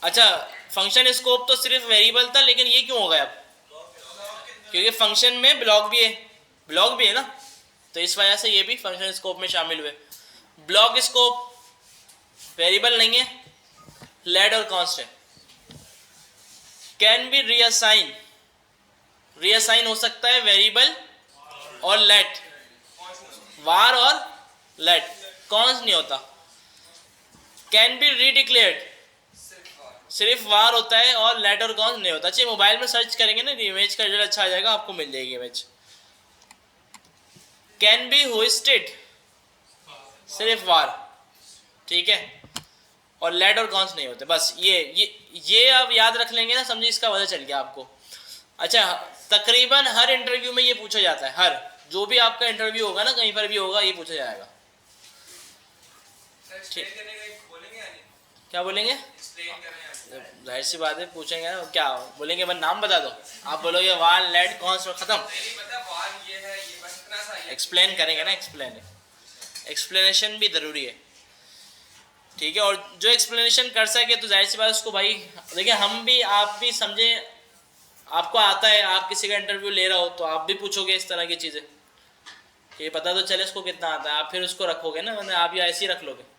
अच्छा, फंक्शन स्कोप तो सिर्फ वेरिएबल था, लेकिन ये क्यों हो गया अब, क्योंकि फंक्शन में ब्लॉक भी है ना, तो इस वजह से ये भी फंक्शन स्कोप में शामिल हुए। ब्लॉक स्कोप वेरिएबल नहीं है, लेट और कॉन्स्ट है। कैन बी रीअसाइन हो सकता है वेरिएबल और लेट, वार और लेट, कॉन्स्ट नहीं होता। कैन बी रीडिक्लेयर्ड, सिर्फ वार होता है और लेट और कॉन्स्ट नहीं होता। चाहिए मोबाइल में सर्च करेंगे ना, इमेज का रिजल्ट अच्छा आ जाएगा, आपको मिल जाएगी इमेज। कैन बी होस्टेड, सिर्फ वार, ठीक है, और लेट और कॉन्स्ट नहीं होते। बस ये आप याद रख लेंगे ना, समझिए इसका वजह चल गया आपको। अच्छा, तकरीबन हर इंटरव्यू में ये पूछा जाता है, हर जो भी आपका इंटरव्यू होगा ना, कहीं पर भी होगा, ये पूछा जाएगा। क्या बोलेंगे, जाहिर सी बात है पूछेंगे ना, क्या बोलेंगे, बस नाम बता दो। आप बोलोगे वार लेट कॉन्स्ट खत्म, एक्सप्लेन करेंगे ना, एक्सप्लेनेशन भी ज़रूरी है, ठीक है। और जो एक्सप्लेनेशन कर सके तो जाहिर सी बात उसको भाई, देखिए हम भी, आप भी समझे, आपको आता है, आप किसी का इंटरव्यू ले रहा हो तो आप भी पूछोगे इस तरह की चीज़ें, ये पता तो चले इसको कितना आता है, आप फिर उसको रखोगे ना, मतलब आप या ऐसे ही रख लोगे।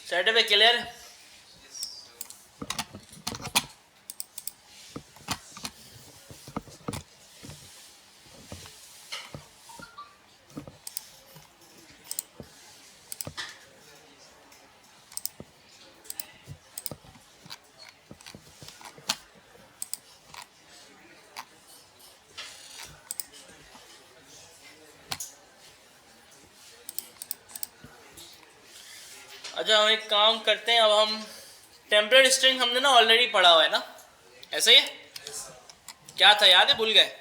सेट पे क्लियर। अच्छा, हम एक काम करते हैं, अब हम टेम्पलेट स्ट्रिंग हमने ना ऑलरेडी पढ़ा हुआ है ना, ऐसा ही है, क्या था याद है, भूल गए।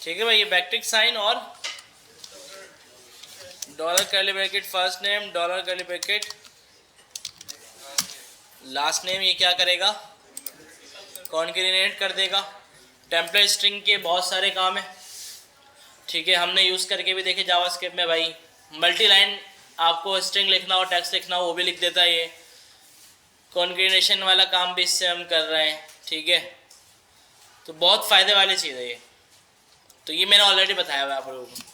ठीक है भाई, ये बैकटिक साइन और dollar curly bracket first name, dollar curly bracket last name, ये क्या करेगा, कॉन्केटिनेट कर देगा। टेम्पलेट स्ट्रिंग के बहुत सारे काम है, ठीक है, हमने यूज़ करके भी देखे जावास्क्रिप्ट में भाई। मल्टी लाइन आपको स्ट्रिंग लिखना हो, टेक्स्ट लिखना हो, वो भी लिख देता है ये। कॉन्केटिनेशन वाला काम भी इससे हम कर रहे हैं, ठीक है। तो बहुत फ़ायदे वाली चीज़ है ये, तो ये मैंने ऑलरेडी बताया हुआ है आप लोगों को।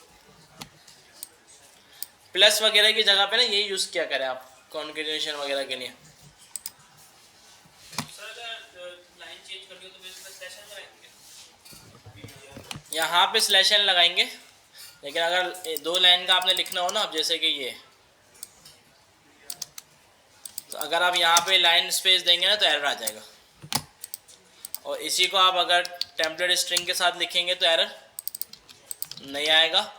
प्लस वगैरह की जगह पे ना यही यूज़ किया करें आप कॉन्केटिनेशन वगैरह के लिए। यहाँ पे स्लैश एन लगाएंगे, लेकिन अगर 2 लाइन का आपने लिखना हो ना, अब जैसे कि ये, तो अगर आप यहाँ पे लाइन स्पेस देंगे ना तो एरर आ जाएगा, और इसी को आप अगर टेम्पलेट स्ट्रिंग के साथ लिखेंगे तो एरर नहीं आएगा,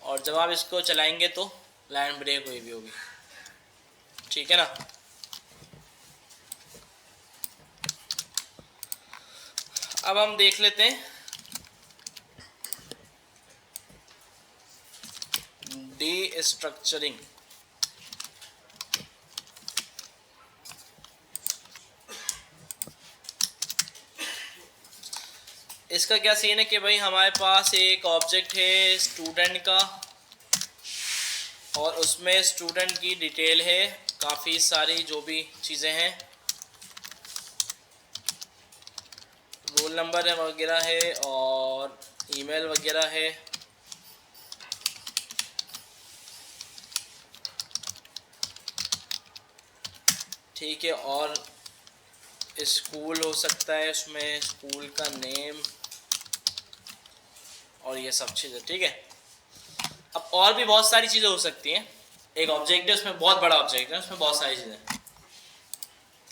और जब आप इसको चलाएंगे तो लाइन ब्रेक हुई भी होगी, ठीक है ना। अब हम देख लेते हैं डी स्ट्रक्चरिंग। इसका क्या सीन है कि भाई हमारे पास एक ऑब्जेक्ट है स्टूडेंट का और उसमें स्टूडेंट की डिटेल है, काफ़ी सारी जो भी चीज़ें हैं, रोल नंबर है वगैरह है और ईमेल वगैरह है। ठीक है, और स्कूल हो सकता है उसमें, स्कूल का नेम और ये सब चीज़ें। ठीक है, अब और भी बहुत सारी चीज़ें हो सकती हैं। एक ऑब्जेक्ट है, उसमें बहुत बड़ा ऑब्जेक्ट है, उसमें बहुत सारी चीज़ें।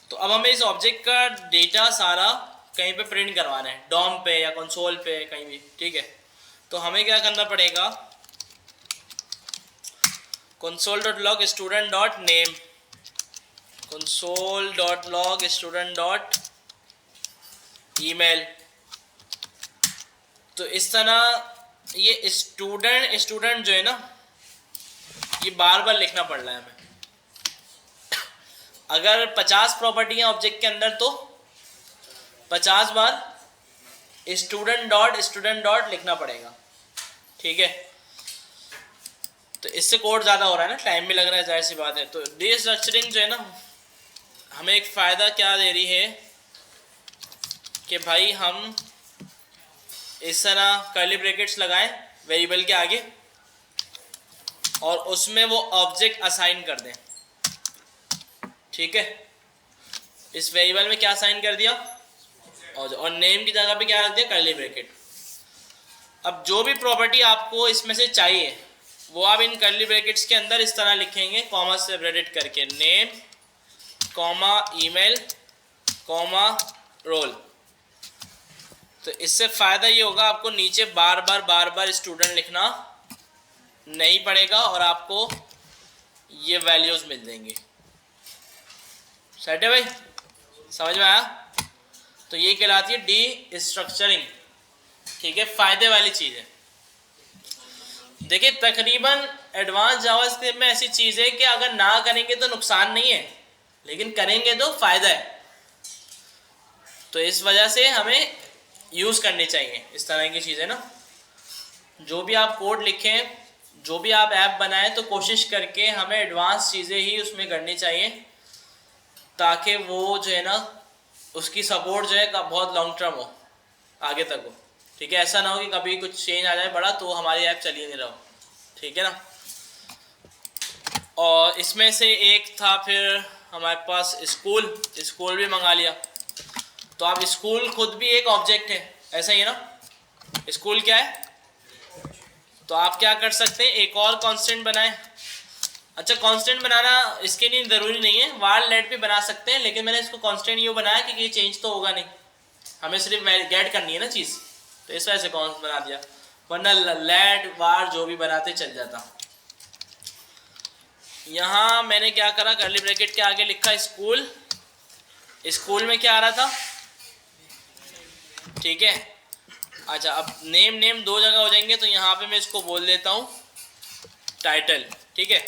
तो अब हमें इस ऑब्जेक्ट का डेटा सारा कहीं पे प्रिंट करवाना है, डॉम पे या कंसोल पे, कहीं भी। ठीक है, तो हमें क्या करना पड़ेगा, console.log student.name, console.log student.email। तो इस तरह ये स्टूडेंट जो है ना, ये बार बार लिखना पड़ रहा है हमें। अगर 50 प्रॉपर्टी है ऑब्जेक्ट के अंदर तो 50 बार स्टूडेंट डॉट लिखना पड़ेगा। ठीक है, तो इससे कोड ज़्यादा हो रहा है ना, टाइम भी लग रहा है, जाहिर सी बात है। तो डीस्ट्रक्चरिंग जो है ना, हमें एक फ़ायदा क्या दे रही है कि भाई हम इस तरह कर्ली ब्रैकेट्स लगाएं वेरिएबल के आगे और उसमें वो ऑब्जेक्ट असाइन कर दें। ठीक है, इस वेरिएबल में क्या असाइन कर दिया, और नेम की जगह पे क्या रख दिया, कर्ली ब्रैकेट। अब जो भी प्रॉपर्टी आपको इसमें से चाहिए वो आप इन कर्ली ब्रैकेट्स के अंदर इस तरह लिखेंगे, कॉमा सेपरेटेड करके, name comma email comma roll. तो इससे फ़ायदा ये होगा, आपको नीचे बार बार स्टूडेंट लिखना नहीं पड़ेगा और आपको ये वैल्यूज़ मिल जाएंगी। सेट है भाई, समझ में आया? तो ये कहलाती है डी स्ट्रक्चरिंग। ठीक है, फ़ायदे वाली चीज़ है। देखिए, तकरीबन एडवांस जावास्क्रिप्ट में ऐसी चीज़ है कि अगर ना करेंगे तो नुकसान नहीं है, लेकिन करेंगे तो फ़ायदा है। तो इस वजह से हमें यूज़ करनी चाहिए इस तरह की चीज़ें ना। जो भी आप कोड लिखें, जो भी आप ऐप बनाएं, तो कोशिश करके हमें एडवांस चीज़ें ही उसमें करनी चाहिए, ताकि वो जो है ना, उसकी सपोर्ट जो है बहुत लॉन्ग टर्म हो, आगे तक हो। ठीक है, ऐसा ना हो कि कभी कुछ चेंज आ जाए बड़ा तो हमारी ऐप चली नहीं रहा। ठीक है ना। और इसमें से एक था फिर हमारे पास स्कूल भी मंगा लिया। तो आप स्कूल खुद भी एक ऑब्जेक्ट है, ऐसा ही है ना। स्कूल क्या है, तो आप क्या कर सकते हैं, एक और कांस्टेंट बनाएं। अच्छा, कांस्टेंट बनाना इसके लिए ज़रूरी नहीं है, वार लेट भी बना सकते हैं, लेकिन मैंने इसको कांस्टेंट यूँ बनाया कि ये चेंज तो होगा नहीं, हमें सिर्फ गेट करनी है ना चीज़, तो इस वजह से कांस्ट बना दिया, वरना लेट वार जो भी बनाते चल जाता। यहाँ मैंने क्या करा, कर्ली ब्रैकेट के आगे लिखा स्कूल में क्या आ रहा था। ठीक है, अच्छा, अब नेम दो जगह हो जाएंगे, तो यहाँ पे मैं इसको बोल देता हूँ टाइटल। ठीक है,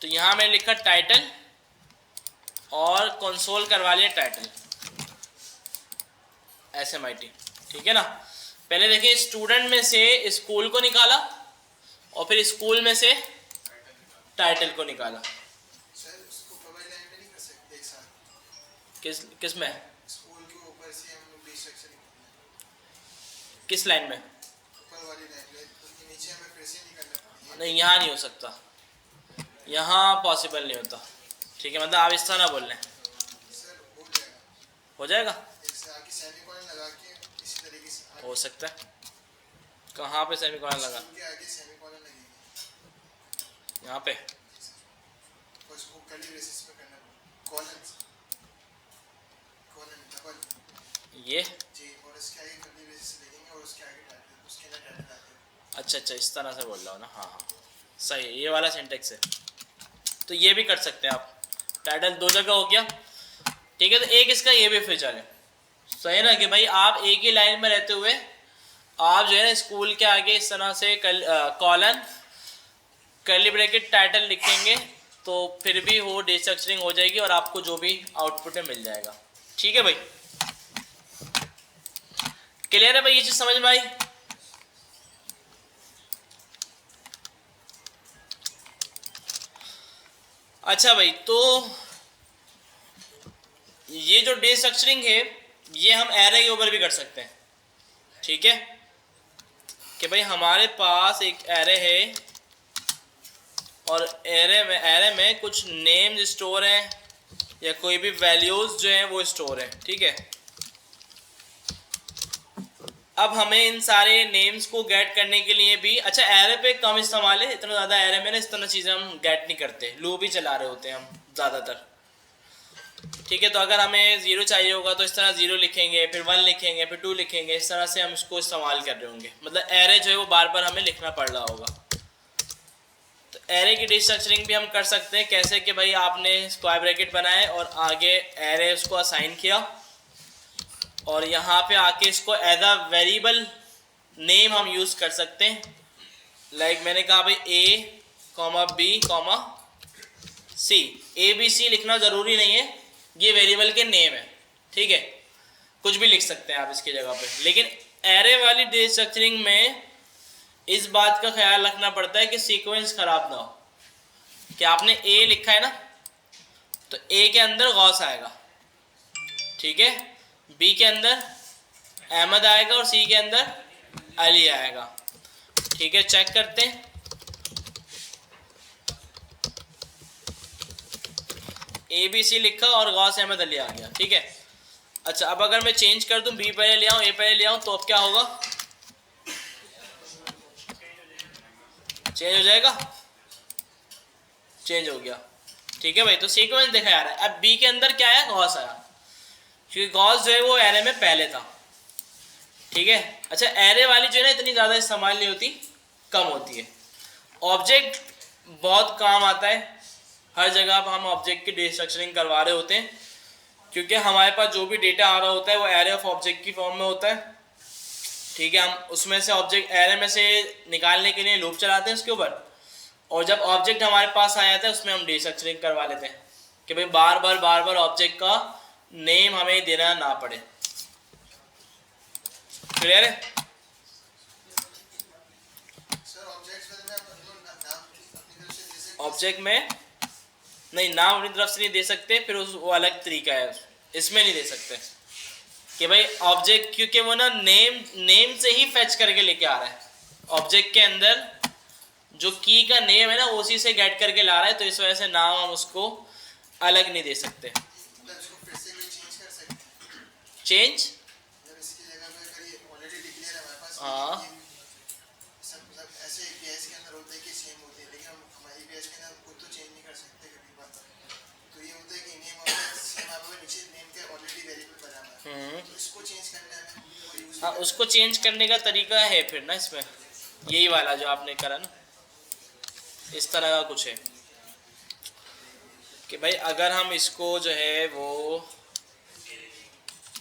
तो यहाँ मैंने लिखा टाइटल और कंसोल करवा लिया टाइटल SMIT। ठीक है ना। पहले देखिए, स्टूडेंट में से स्कूल को निकाला और फिर स्कूल में से टाइटल को निकाला। सर, उसको कवर लाइन में नहीं कर सकते एक साथ? किस में, स्कूल के ऊपर से हम लोग डिस्ट्रक्शन किस लाइन में? ऊपर वाली लाइन में, उसके नीचे हमें फिर से नहीं करना पड़ेगा। नहीं, यहाँ नहीं हो सकता, यहाँ पॉसिबल नहीं होता। ठीक है, मतलब आप इस तरह बोल रहे हैं। सर, हो जाएगा, हो जाएगा, एक से आगे सेमीकोलन लगा के इसी तरीके से आगे हो सकता है। कहाँ पे सेमीकोलन लगा? स्कूल के आगे सेमीकोलन लगेगी यहाँ पे। और उसको कर्ली ब्रेसेस पे करना पड़ेगा, कॉलन डबल ये जी, और उसके आगे कर्ली ब्रेसेस लगेंगे और उसके आगे टाइटल, उसके अंदर टाइटल आते हैं। अच्छा, इस तरह से बोल रहा हूँ ना। हाँ, सही है, ये वाला सिंटेक्स है। तो ये भी कर सकते हैं आप, टाइटल दो जगह हो गया। ठीक है, तो एक इसका ये भी फीचर है, सही है ना, कि भाई आप एक ही लाइन में रहते हुए आप जो है ना स्कूल के आगे इस तरह से कॉलन कर्ली ब्रैकेट टाइटल लिखेंगे तो फिर भी वो डिस्ट्रक्चरिंग हो जाएगी और आपको जो भी आउटपुट में मिल जाएगा। ठीक है भाई, क्लियर है भाई, ये चीज समझ में आई? अच्छा भाई, तो ये जो डिस्ट्रक्चरिंग है ये हम एरे के ऊपर भी कर सकते हैं। ठीक है, कि भाई हमारे पास एक एरे है और एरे में कुछ नेम्स स्टोर हैं या कोई भी वैल्यूज जो हैं वो स्टोर हैं। ठीक है, अब हमें इन सारे नेम्स को गेट करने के लिए भी, अच्छा एरे पे कम इस्तेमाल है, इतना ज़्यादा एरे में ना इस तरह चीज़ें हम गेट नहीं करते, लूप ही चला रहे होते हैं हम ज़्यादातर। ठीक है, तो अगर हमें 0 चाहिए होगा तो इस तरह 0 लिखेंगे, फिर 1 लिखेंगे, फिर 2 लिखेंगे, इस तरह से हम इसको इस्तेमाल कर रहे होंगे, मतलब एरे जो है वो बार बार हमें लिखना पड़ रहा होगा। तो एरे की डिस्ट्रक्चरिंग भी हम कर सकते हैं कैसे कि भाई आपने स्क्वायर ब्रैकेट बनाए और आगे एरे उसको असाइन किया और यहाँ पे आके इसको एज अ वेरिएबल नेम हम यूज़ कर सकते हैं। लाइक मैंने कहा भाई A, B, C, ABC लिखना ज़रूरी नहीं है, ये वेरिएबल के नेम है। ठीक है, कुछ भी लिख सकते हैं आप इसकी जगह पे, लेकिन एरे वाली डिस्ट्रक्चरिंग में इस बात का ख्याल रखना पड़ता है कि सीक्वेंस खराब ना हो। कि आपने A लिखा है ना, तो A के अंदर गौस आएगा, ठीक है, B के अंदर अहमद आएगा और C के अंदर अली आएगा। ठीक है, चेक करते हैं। ABC लिखा और गौस अहमद अली आ गया। ठीक है, अच्छा अब अगर मैं चेंज कर दूं, B पहले ले आऊं, A पहले ले आऊं, तो अब क्या होगा? चेंज हो जाएगा, चेंज हो गया। ठीक है भाई, तो सीक्वेंस देखा जा रहा है। अब B के अंदर क्या है? गौस आया, क्योंकि गौस जो है वो एरे में पहले था। ठीक है, अच्छा एरे वाली जो है ना इतनी ज़्यादा इस्तेमाल नहीं होती, कम होती है। ऑब्जेक्ट बहुत काम आता है, हर जगह पर हम ऑब्जेक्ट की डिस्ट्रक्चरिंग करवा रहे होते हैं, क्योंकि हमारे पास जो भी डेटा आ रहा होता है वो एरे ऑफ ऑब्जेक्ट की फॉर्म में होता है। ठीक है, हम उसमें से ऑब्जेक्ट एरे में से निकालने के लिए लूप चलाते हैं उसके ऊपर, और जब ऑब्जेक्ट हमारे पास आ जाता है उसमें हम डिस्ट्रक्चरिंग करवा लेते हैं कि भाई बार बार ऑब्जेक्ट का नेम हमें देना ना पड़े। क्लियर है? ऑब्जेक्ट में नहीं, नाम अपनी तरफ से नहीं दे सकते, फिर वो अलग तरीका है, इसमें नहीं दे सकते कि भाई ऑब्जेक्ट, क्योंकि वो ना नेम से ही फेच करके लेके आ रहा है। ऑब्जेक्ट के अंदर जो की का नेम है ना उसी से गेट करके ला रहा है, तो इस वजह से नाम हम उसको अलग नहीं दे सकते। चेंज, हाँ हाँ, उसको चेंज करने का तरीका है फिर ना इसमें, यही वाला जो आपने करा ना, इस तरह का कुछ है कि भाई अगर हम इसको जो है वो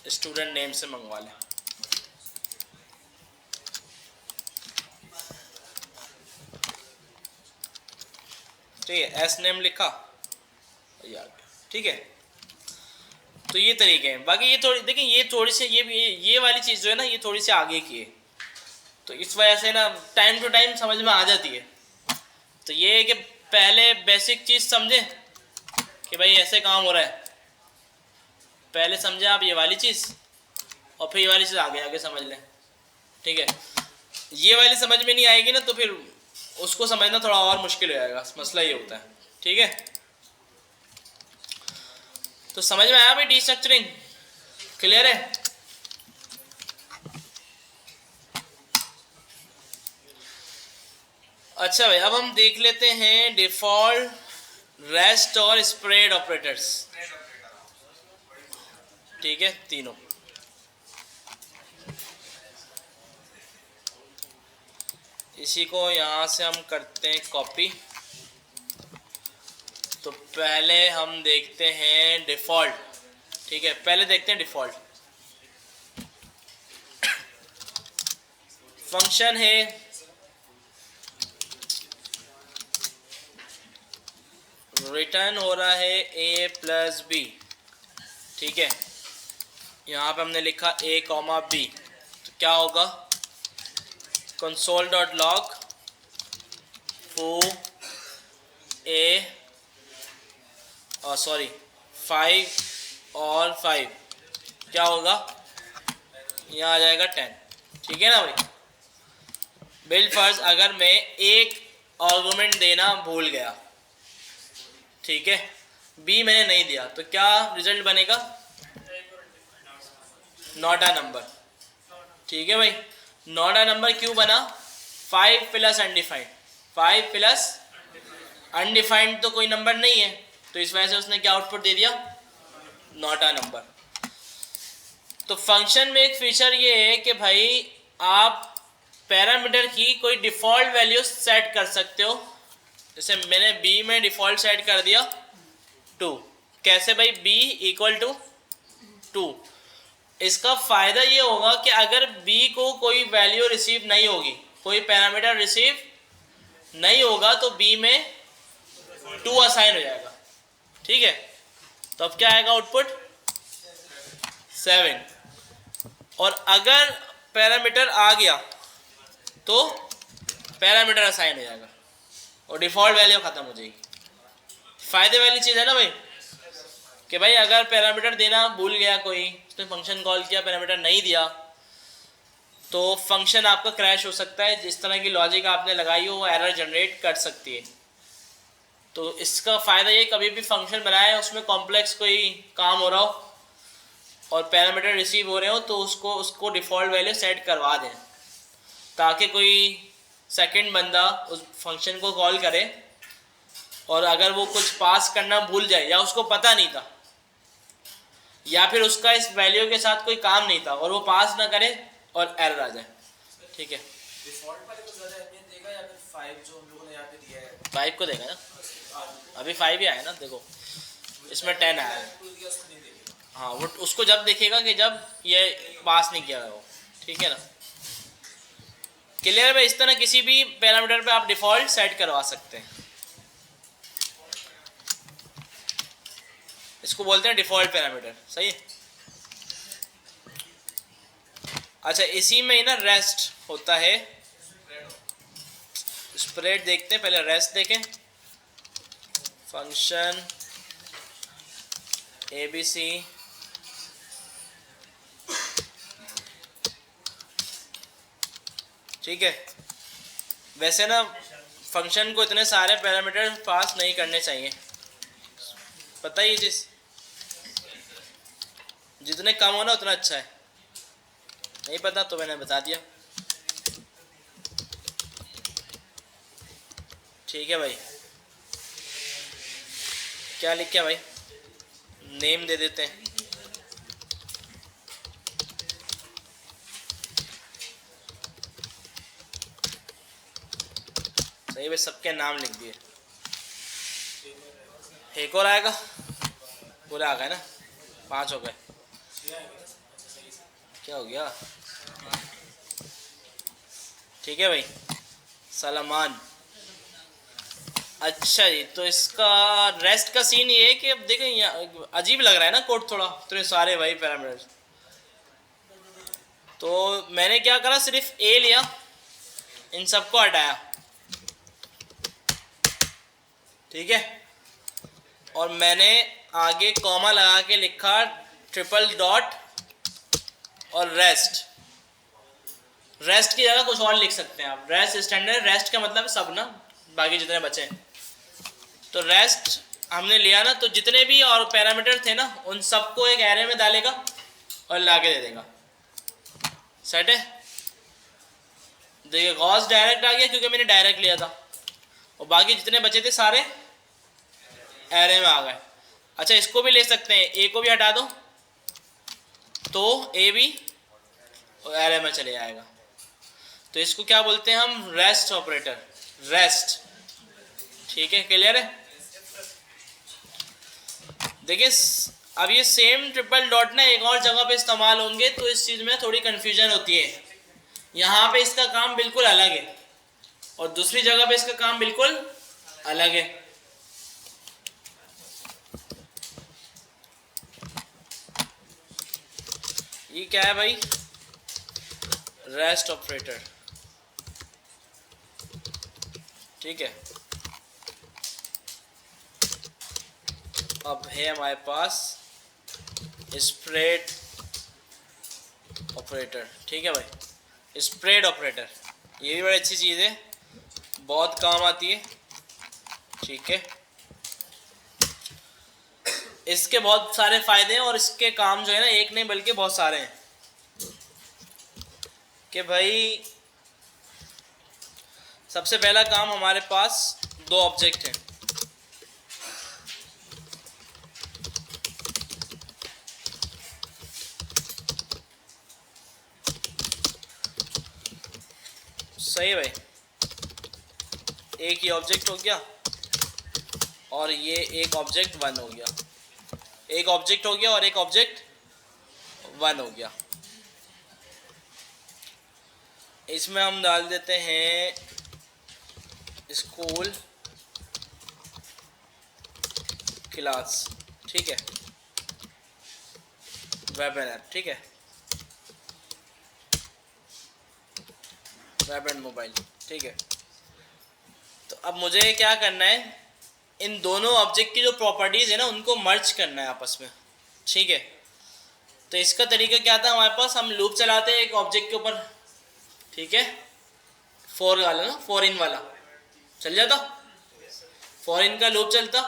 स्टूडेंट नेम से मंगवा लें, ठीक है, एस नेम लिखा यार, ठीक है, तो ये तरीके हैं। बाकी ये थोड़ी देखिए, ये थोड़ी सी ये वाली चीज़ जो है ना ये थोड़ी सी आगे की है, तो इस वजह से ना टाइम टू टाइम समझ में आ जाती है। तो ये है कि पहले बेसिक चीज़ समझें कि भाई ऐसे काम हो रहा है, पहले समझें आप ये वाली चीज़ और फिर ये वाली चीज़ आगे आगे समझ लें। ठीक है, ये वाली समझ में नहीं आएगी ना तो फिर उसको समझना थोड़ा और मुश्किल हो जाएगा, मसला ये होता है। ठीक है, तो समझ में आया भाई डिस्ट्रक्चरिंग? क्लियर है? अच्छा भाई, अब हम देख लेते हैं डिफॉल्ट, रेस्ट और स्प्रेड ऑपरेटर्स। ठीक है, तीनों। इसी को यहाँ से हम करते हैं कॉपी। तो पहले हम देखते हैं डिफ़ॉल्ट। ठीक है, पहले देखते हैं डिफ़ॉल्ट। फंक्शन है रिटर्न हो रहा है a प्लस बी, ठीक है। यहाँ पे हमने लिखा a कॉमा बी, तो क्या होगा, कंसोल डॉट लॉग फू a और सॉरी 5 और 5 क्या होगा, यहाँ आ जाएगा 10, ठीक है ना भाई। बिल्ड फर्ज अगर मैं एक आर्गुमेंट देना भूल गया, ठीक है, बी मैंने नहीं दिया, तो क्या रिजल्ट बनेगा, नॉट अ नंबर, ठीक है भाई। नॉट अ नंबर क्यों बना, 5 प्लस अनडिफाइंड, 5 प्लस अनडिफाइंड तो कोई नंबर नहीं है, तो इस वजह से उसने क्या आउटपुट दे दिया, नॉट अ नंबर। तो फंक्शन में एक फीचर ये है कि भाई आप पैरामीटर की कोई डिफ़ॉल्ट वैल्यू सेट कर सकते हो। जैसे मैंने b में डिफ़ॉल्ट सेट कर दिया 2, कैसे भाई, b इक्वल टू 2। इसका फ़ायदा ये होगा कि अगर b को कोई वैल्यू रिसीव नहीं होगी, कोई पैरामीटर रिसीव नहीं होगा, तो b में 2 असाइन हो जाएगा, ठीक है। तो अब क्या आएगा आउटपुट 7, और अगर पैरामीटर आ गया तो पैरामीटर असाइन हो जाएगा और डिफ़ॉल्ट वैल्यू ख़त्म हो जाएगी। फ़ायदे वाली चीज़ है ना भाई, कि भाई अगर पैरामीटर देना भूल गया कोई, उसने फंक्शन कॉल किया, पैरामीटर नहीं दिया, तो फंक्शन आपका क्रैश हो सकता है। जिस तरह की लॉजिक आपने लगाई हो वो एरर जनरेट कर सकती है। तो इसका फ़ायदा ये, कभी भी फंक्शन बनाए उसमें कॉम्प्लेक्स कोई काम हो रहा हो और पैरामीटर रिसीव हो रहे हो, तो उसको डिफ़ॉल्ट वैल्यू सेट करवा दें, ताकि कोई सेकंड बंदा उस फंक्शन को कॉल करे और अगर वो कुछ पास करना भूल जाए, या उसको पता नहीं था, या फिर उसका इस वैल्यू के साथ कोई काम नहीं था और वो पास ना करे और एरर आ जाए, ठीक है। डिफ़ॉल्ट वाले को ज़्यादा अहमियत देगा या फिर 5 जो हम लोगों ने यहाँ पे दिया है? 5 को देगा ना, अभी 5 ही आया ना, देखो इसमें 10 आया है। हाँ, वो उसको जब देखेगा कि जब ये पास नहीं किया वो, ठीक है ना। क्लियर है। इस तरह किसी भी पैरामीटर पे आप डिफ़ॉल्ट सेट करवा सकते हैं, इसको बोलते हैं डिफ़ॉल्ट पैरामीटर, सही है। अच्छा, इसी में ही ना रेस्ट होता है, स्प्रेड देखते हैं, पहले रेस्ट देखें। फंक्शन ABC ठीक है। वैसे ना फंक्शन को इतने सारे पैरामीटर पास नहीं करने चाहिए, पता ही ये चीज़, जितने कम हो ना उतना अच्छा है। नहीं पता तो मैंने बता दिया, ठीक है भाई। क्या लिख के भाई, नेम दे देते हैं, सही भाई, सबके नाम लिख दिए। एक और आएगा, पूरे आ गए ना, 5 हो गए, क्या हो गया, ठीक है भाई। सलमान, अच्छा जी। तो इसका रेस्ट का सीन ये है कि अब देखें, यहाँ अजीब लग रहा है ना कोड थोड़ा, तो सारे भाई पैरामीटर्स। तो मैंने क्या करा, सिर्फ ए लिया, इन सबको हटाया, ठीक है, और मैंने आगे कॉमा लगा के लिखा ट्रिपल डॉट और रेस्ट। रेस्ट की जगह कुछ और लिख सकते हैं आप, रेस्ट स्टैंडर्ड, रेस्ट का मतलब सब ना, बाकी जितने बचे हैं। तो रेस्ट हमने लिया ना, तो जितने भी और पैरामीटर थे ना, उन सबको एक एरे में डालेगा और लाके दे देगा, सेट है। देखिए गॉस डायरेक्ट आ गया क्योंकि मैंने डायरेक्ट लिया था, और बाकी जितने बचे थे सारे एरे में आ गए। अच्छा, इसको भी ले सकते हैं, ए को भी हटा दो तो ए भी एरे में चले जाएगा। तो इसको क्या बोलते हैं हम, रेस्ट ऑपरेटर, रेस्ट, ठीक है, क्लियर है। देखिए अब ये सेम ट्रिपल डॉट ना एक और जगह पे इस्तेमाल होंगे, तो इस चीज़ में थोड़ी कन्फ्यूजन होती है। यहाँ पे इसका काम बिल्कुल अलग है और दूसरी जगह पे इसका काम बिल्कुल अलग है। क्या है भाई, रेस्ट ऑपरेटर, ठीक है। अब है हमारे पास स्प्रेड ऑपरेटर, ठीक है भाई, स्प्रेड ऑपरेटर, ये भी बड़ी अच्छी चीज़ है, बहुत काम आती है, ठीक है। इसके बहुत सारे फायदे हैं और इसके काम जो है ना एक नहीं बल्कि बहुत सारे हैं। कि भाई सबसे पहला काम, हमारे पास दो ऑब्जेक्ट हैं, सही है भाई, एक ही ऑब्जेक्ट हो गया और ये एक ऑब्जेक्ट वन हो गया, एक ऑब्जेक्ट हो गया और एक ऑब्जेक्ट वन हो गया। इसमें हम डाल देते हैं स्कूल क्लास, ठीक है, वेब एंड ऐप, ठीक है, वेब एंड मोबाइल, ठीक है। तो अब मुझे क्या करना है, इन दोनों ऑब्जेक्ट की जो प्रॉपर्टीज़ है ना उनको मर्ज करना है आपस में, ठीक है। तो इसका तरीका क्या था, हमारे पास हम लूप चलाते हैं एक ऑब्जेक्ट के ऊपर, ठीक है, फॉर वाला ना, फॉर इन वाला चल जाता, फॉर इन का लूप चलता,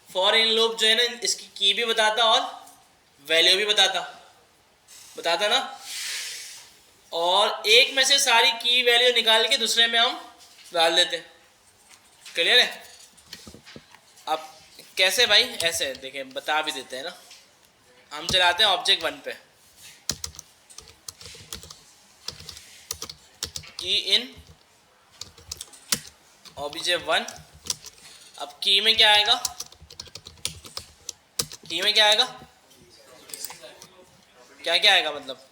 फॉर इन लूप जो है ना इसकी की भी बताता और वैल्यू भी बताता ना, और एक में से सारी की वैल्यू निकाल के दूसरे में हम डाल देते, क्लियर है। अब कैसे भाई, ऐसे देखें बता भी देते हैं ना, हम चलाते हैं ऑब्जेक्ट वन पे, की इन ऑब्जेक्ट वन। अब की में क्या आएगा, की में क्या आएगा, क्या क्या आएगा, मतलब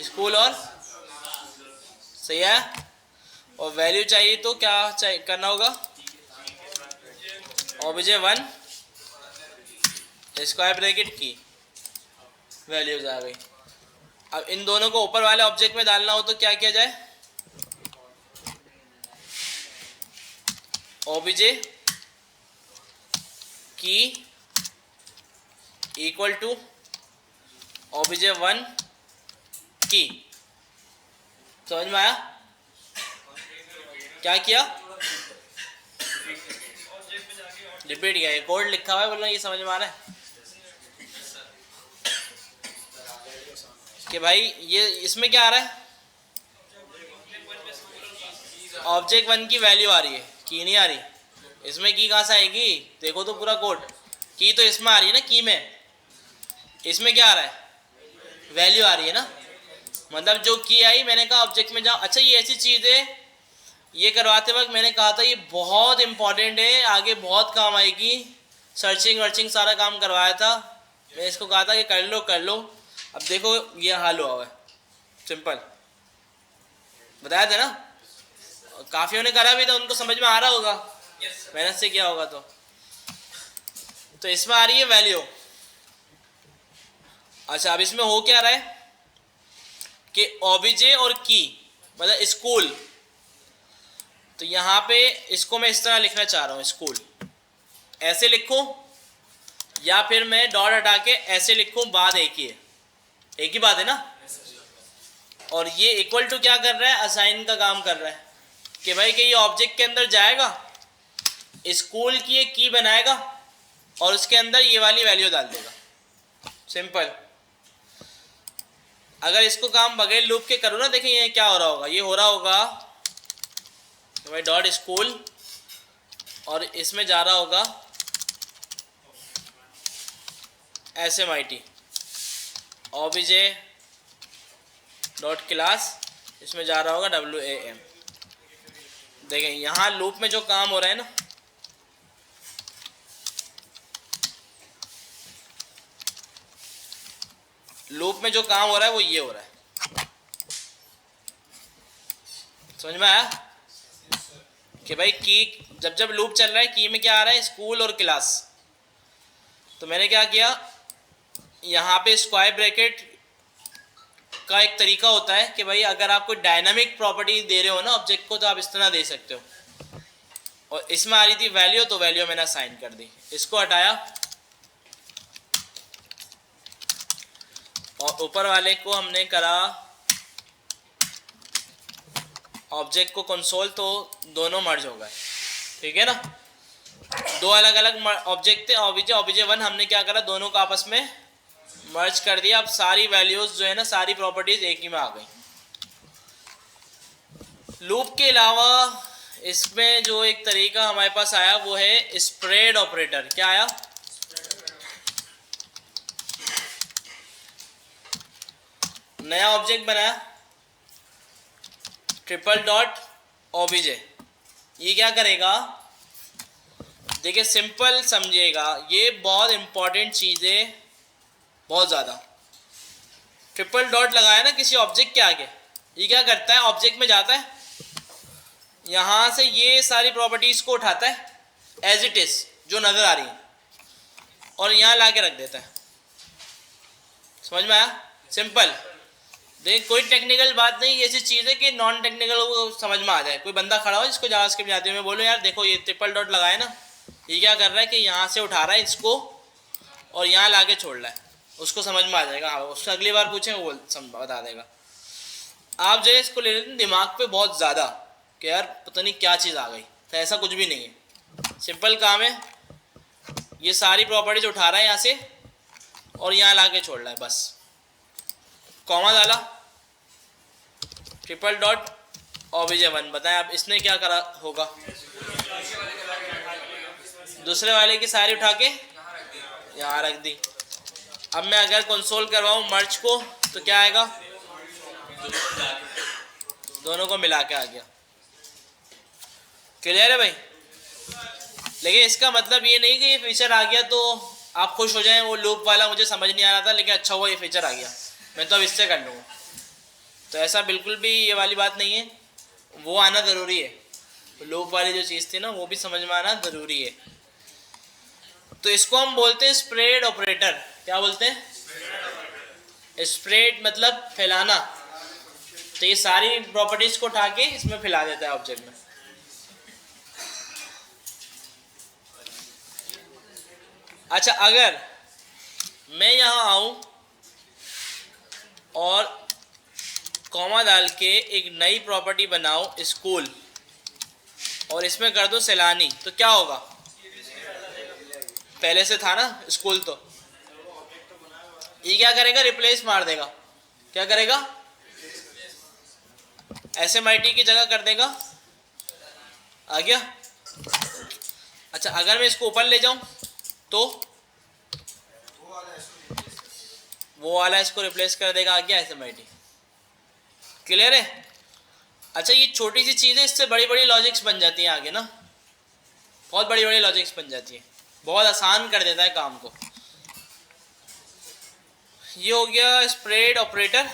स्कूल और, सही है, और वैल्यू चाहिए तो क्या चाहिए करना होगा, ऑब्जेक्ट वन स्क्वायर ब्रैकेट की वैल्यूज आ गई। अब इन दोनों को ऊपर वाले ऑब्जेक्ट में डालना हो तो क्या किया जाए, ऑब्जेक्ट की इक्वल टू ऑब्जेक्ट वन की, समझ में आया, क्या किया, रिपीट किया, कोड लिखा हुआ है, बोलना ये समझ में आ रहा है कि भाई ये इसमें क्या आ रहा है, ऑब्जेक्ट वन की वैल्यू आ रही है, की नहीं आ रही, इसमें की कहाँ से आएगी, देखो तो पूरा कोड, की तो इसमें आ रही है ना, की में, इसमें क्या आ रहा है, वैल्यू आ रही है ना, मतलब जो की आई मैंने कहा ऑब्जेक्ट में जाओ। अच्छा ये ऐसी चीज़ है, ये करवाते वक्त मैंने कहा था ये बहुत इंपॉर्टेंट है, आगे बहुत काम आएगी, सर्चिंग वर्चिंग सारा काम करवाया था, मैं इसको कहा था कि कर लो। अब देखो ये हाल हुआ है, सिंपल बताया था ना, काफ़ियों ने करा भी था, उनको समझ में आ रहा होगा, मेहनत से किया होगा तो इसमें आ रही है वैल्यू। अच्छा अब इसमें हो क्या रहा है कि ऑब्जेक्ट और की मतलब स्कूल, तो यहाँ पे इसको मैं इस तरह लिखना चाह रहा हूँ, स्कूल ऐसे लिखूँ या फिर मैं डॉट हटा के ऐसे लिखूँ, बात एक ही बात है ना। और ये इक्वल टू क्या कर रहा है, असाइन का काम कर रहा है कि भाई कि ये ऑब्जेक्ट के अंदर जाएगा, स्कूल की एक की बनाएगा और उसके अंदर ये वाली वैल्यू डाल देगा, सिंपल। अगर इसको काम बगैर लूप के करो ना, देखें ये क्या हो रहा होगा, ये हो रहा होगा तो भाई डॉट स्कूल और इसमें जा रहा होगा SMIT ऑब्जेक्ट डॉट क्लास, इसमें जा रहा होगा WAM। देखें यहाँ लूप में जो काम हो रहा है ना, लूप में जो काम हो रहा है वो ये हो रहा है, समझ में आया कि भाई की जब लूप चल रहा है, की में क्या आ रहा है, स्कूल और क्लास। तो मैंने क्या किया, यहाँ पे स्क्वायर ब्रैकेट का एक तरीका होता है कि भाई अगर आप कोई डायनामिक प्रॉपर्टी दे रहे हो ना ऑब्जेक्ट को, तो आप इस तरह दे सकते हो। और इसमें आ रही थी वैल्यू, तो वैल्यू मैंने असाइन कर दी, इसको हटाया और ऊपर वाले को हमने करा ऑब्जेक्ट को कंसोल, तो दोनों मर्ज हो गए। ठीक है ना, दो अलग अलग ऑब्जेक्ट थे, obj1 हमने क्या करा, दोनों को आपस में मर्ज कर दिया। अब सारी वैल्यूज जो है ना, सारी प्रॉपर्टीज एक ही में आ गई। लूप के अलावा इसमें जो एक तरीका हमारे पास आया वो है स्प्रेड ऑपरेटर। क्या आया? नया ऑब्जेक्ट बनाया ट्रिपल डॉट ओबीजे। ये क्या करेगा, देखिए सिंपल समझिएगा, ये बहुत इंपॉर्टेंट चीज़ है, बहुत ज़्यादा। ट्रिपल डॉट लगाया ना किसी ऑब्जेक्ट के आगे, ये क्या करता है, ऑब्जेक्ट में जाता है, यहाँ से ये सारी प्रॉपर्टीज़ को उठाता है एज इट इज़ जो नज़र आ रही है, और यहाँ ला के रख देता है। समझ में आया? सिंपल। देख कोई टेक्निकल बात नहीं, ऐसी चीज़ है कि नॉन टेक्निकल वो समझ में आ जाए। कोई बंदा खड़ा हो जिसको जावास्क्रिप्ट आती है, मैं बोलो यार देखो ये ट्रिपल डॉट लगाए ना, ये क्या कर रहा है कि यहाँ से उठा रहा है इसको और यहाँ ला के छोड़ रहा है, उसको समझ में आ जाएगा। हाँ, उसको अगली बार पूछें वो बता देगा। आप जो है इसको ले लेते हैं दिमाग पे बहुत ज़्यादा कि यार पता नहीं क्या चीज़ आ गई, तो ऐसा कुछ भी नहीं है। सिंपल काम है, ये सारी प्रॉपर्टीज उठा रहा है यहाँ से और यहाँ ला के छोड़ रहा है, बस कॉमा डाला ट्रिपल डॉट obj1। बताएं आप इसने क्या करा होगा, दूसरे वाले की सारी उठा के यहाँ रख दी। अब मैं अगर कंसोल करवाऊँ मर्ज को तो क्या आएगा, दोनों को मिला के आ गया। क्लियर है भाई? लेकिन इसका मतलब ये नहीं कि ये फीचर आ गया तो आप खुश हो जाएं। वो लूप वाला मुझे समझ नहीं आ रहा था, लेकिन अच्छा हुआ ये फीचर आ गया, मैं तो अब इससे कर लूँगा। तो ऐसा बिल्कुल भी ये वाली बात नहीं है, वो आना ज़रूरी है। लूप वाली जो चीज़ थी ना वो भी समझ में आना ज़रूरी है। तो इसको हम बोलते हैं स्प्रेड ऑपरेटर। क्या बोलते हैं? स्प्रेड मतलब फैलाना। तो ये सारी प्रॉपर्टीज़ को उठा के इसमें फैला देता है ऑब्जेक्ट में। अच्छा, अगर मैं यहाँ आऊँ और कॉमा डाल के एक नई प्रॉपर्टी बनाऊँ स्कूल और इसमें कर दूँ सैलानी, तो क्या होगा? पहले से था ना स्कूल, तो ये क्या करेगा, रिप्लेस मार देगा। क्या करेगा? SMIT की जगह कर देगा। आ गया? अच्छा, अगर मैं इसको ऊपर ले जाऊं तो वो वाला इसको रिप्लेस कर देगा। आ गया SMIT। क्लियर है? अच्छा, ये छोटी सी चीज़ है, इससे बड़ी बड़ी लॉजिक्स बन जाती हैं आगे ना, बहुत बड़ी बड़ी लॉजिक्स बन जाती है, बहुत आसान कर देता है काम को। ये हो गया स्प्रेड ऑपरेटर।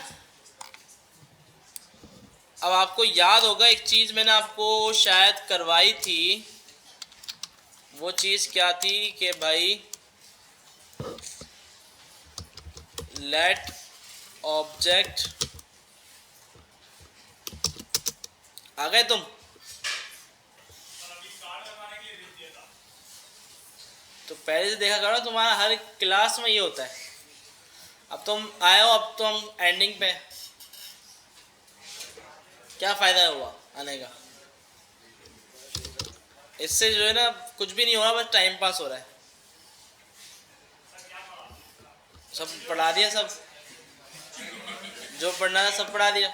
अब आपको याद होगा एक चीज़ मैंने आपको शायद करवाई थी, वो चीज़ क्या थी कि भाई लेट ऑब्जेक्ट, आ गए तुम? तो पहले से देखा करो, तुम्हारा हर क्लास में ये होता है। अब तुम आए हो, अब तो हम एंडिंग पे, क्या फ़ायदा हुआ आने का? इससे जो है ना कुछ भी नहीं हो रहा, बस टाइम पास हो रहा है। सब पढ़ा दिया, सब जो पढ़ना था सब पढ़ा दिया।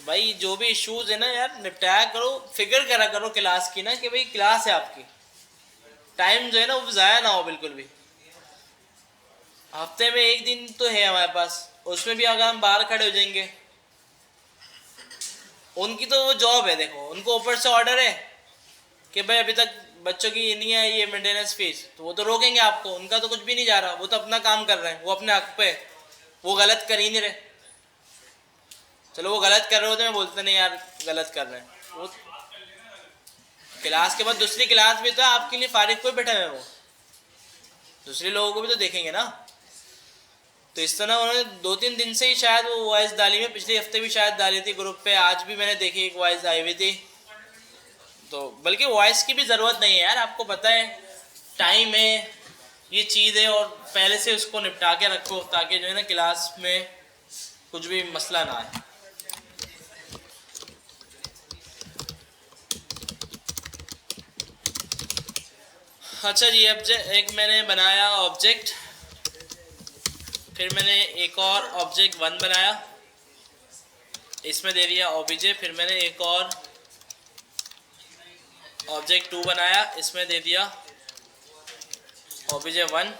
भाई जो भी इश्यूज है ना यार, निपटाया करो, फिक्र करा करो क्लास की ना, कि भाई क्लास है आपकी, टाइम जो है ना वो ज़ाया ना हो बिल्कुल भी। हफ्ते में एक दिन तो है हमारे पास, उसमें भी अगर हम बाहर खड़े हो जाएंगे, उनकी तो वो जॉब है। देखो उनको ऊपर से ऑर्डर है कि भाई अभी तक बच्चों की नहीं है ये मेंटेनेंस फीस, तो वो तो रोकेंगे आपको। उनका तो कुछ भी नहीं जा रहा, वो तो अपना काम कर रहे हैं, वो अपने हक पे, वो गलत कर ही नहीं रहे। चलो वो गलत कर रहे होते, मैं बोलते नहीं यार गलत कर रहे हैं, वो क्लास के बाद दूसरी क्लास भी तो है आपके लिए, फारिग कोई बैठे हुए वो दूसरे लोगों को भी तो देखेंगे ना। तो इस तरह उन्होंने 2-3 दिन से ही शायद वो वॉइस डाली, में पिछले हफ्ते भी शायद डाली थी ग्रुप पे, आज भी मैंने देखी एक वॉइस आई हुई थी। तो बल्कि वॉइस की भी ज़रूरत नहीं है यार, आपको पता है टाइम है, ये चीज़ है, और पहले से उसको निपटा के रखो ताकि जो है ना क्लास में कुछ भी मसला ना आए। अच्छा जी, अब एक मैंने बनाया ऑब्जेक्ट, फिर मैंने एक और ऑब्जेक्ट 1 बनाया, इसमें दे दिया ओबीजे, फिर मैंने एक और ऑब्जेक्ट 2 बनाया, इसमें दे दिया ओबीजे 1,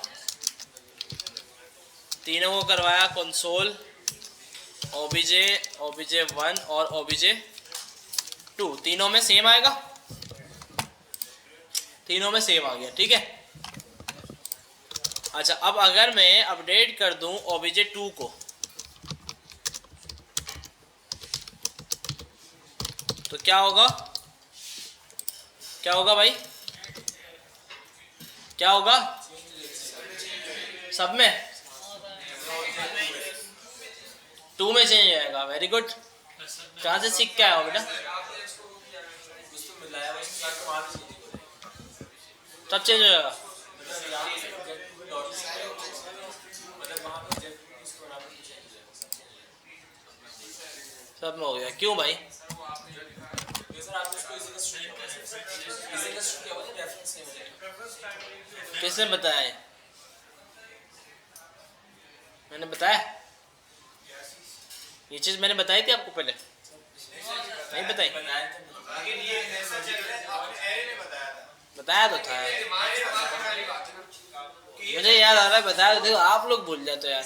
तीनों को करवाया कंसोल ओबीजे 1 और ओबीजे 2, तीनों में सेम आएगा, तीनों में सेम आ गया, ठीक है। अच्छा, अब अगर मैं अपडेट कर दूं ओबीजे 2 को, तो क्या होगा, क्या होगा भाई, क्या होगा सब में 2 में चेंज आएगा। वेरी गुड, कहाँ से सीख के आया हो बेटा, सब चेंज हो जाएगा। सब में हो गया, क्यों भाई, किसने बताया है? मैंने बताया, ये चीज़ मैंने बताई थी आपको पहले, नहीं बताई? बताया तो था, मुझे याद आ रहा है, बताया तो, देखो आप लोग भूल जाते हो यार।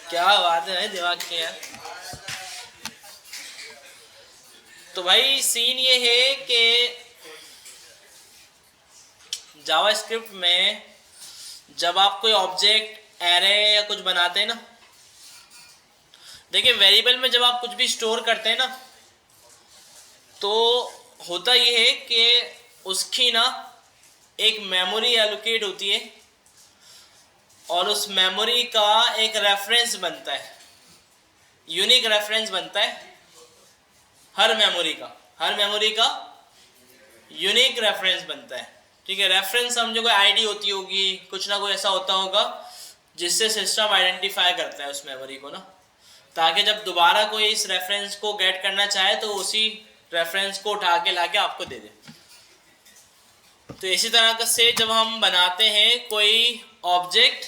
क्या बात है दिमाग की यार। तो भाई सीन ये है कि जावास्क्रिप्ट में जब आप कोई ऑब्जेक्ट एरे या कुछ बनाते हैं ना, देखिए वेरिएबल में जब आप कुछ भी स्टोर करते हैं ना, तो होता ये है कि उसकी ना एक मेमोरी एलोकेट होती है, और उस मेमोरी का एक रेफरेंस बनता है, यूनिक रेफरेंस बनता है हर मेमोरी का यूनिक रेफरेंस बनता है, ठीक है। रेफरेंस समझो कोई आईडी होती होगी, कुछ ना कोई ऐसा होता होगा जिससे सिस्टम आइडेंटिफाई करता है उस मेमोरी को ना, ताकि जब दोबारा कोई इस रेफरेंस को गेट करना चाहे तो उसी रेफरेंस को उठा के लाके आपको दे दे। तो इसी तरह का से जब हम बनाते हैं कोई ऑब्जेक्ट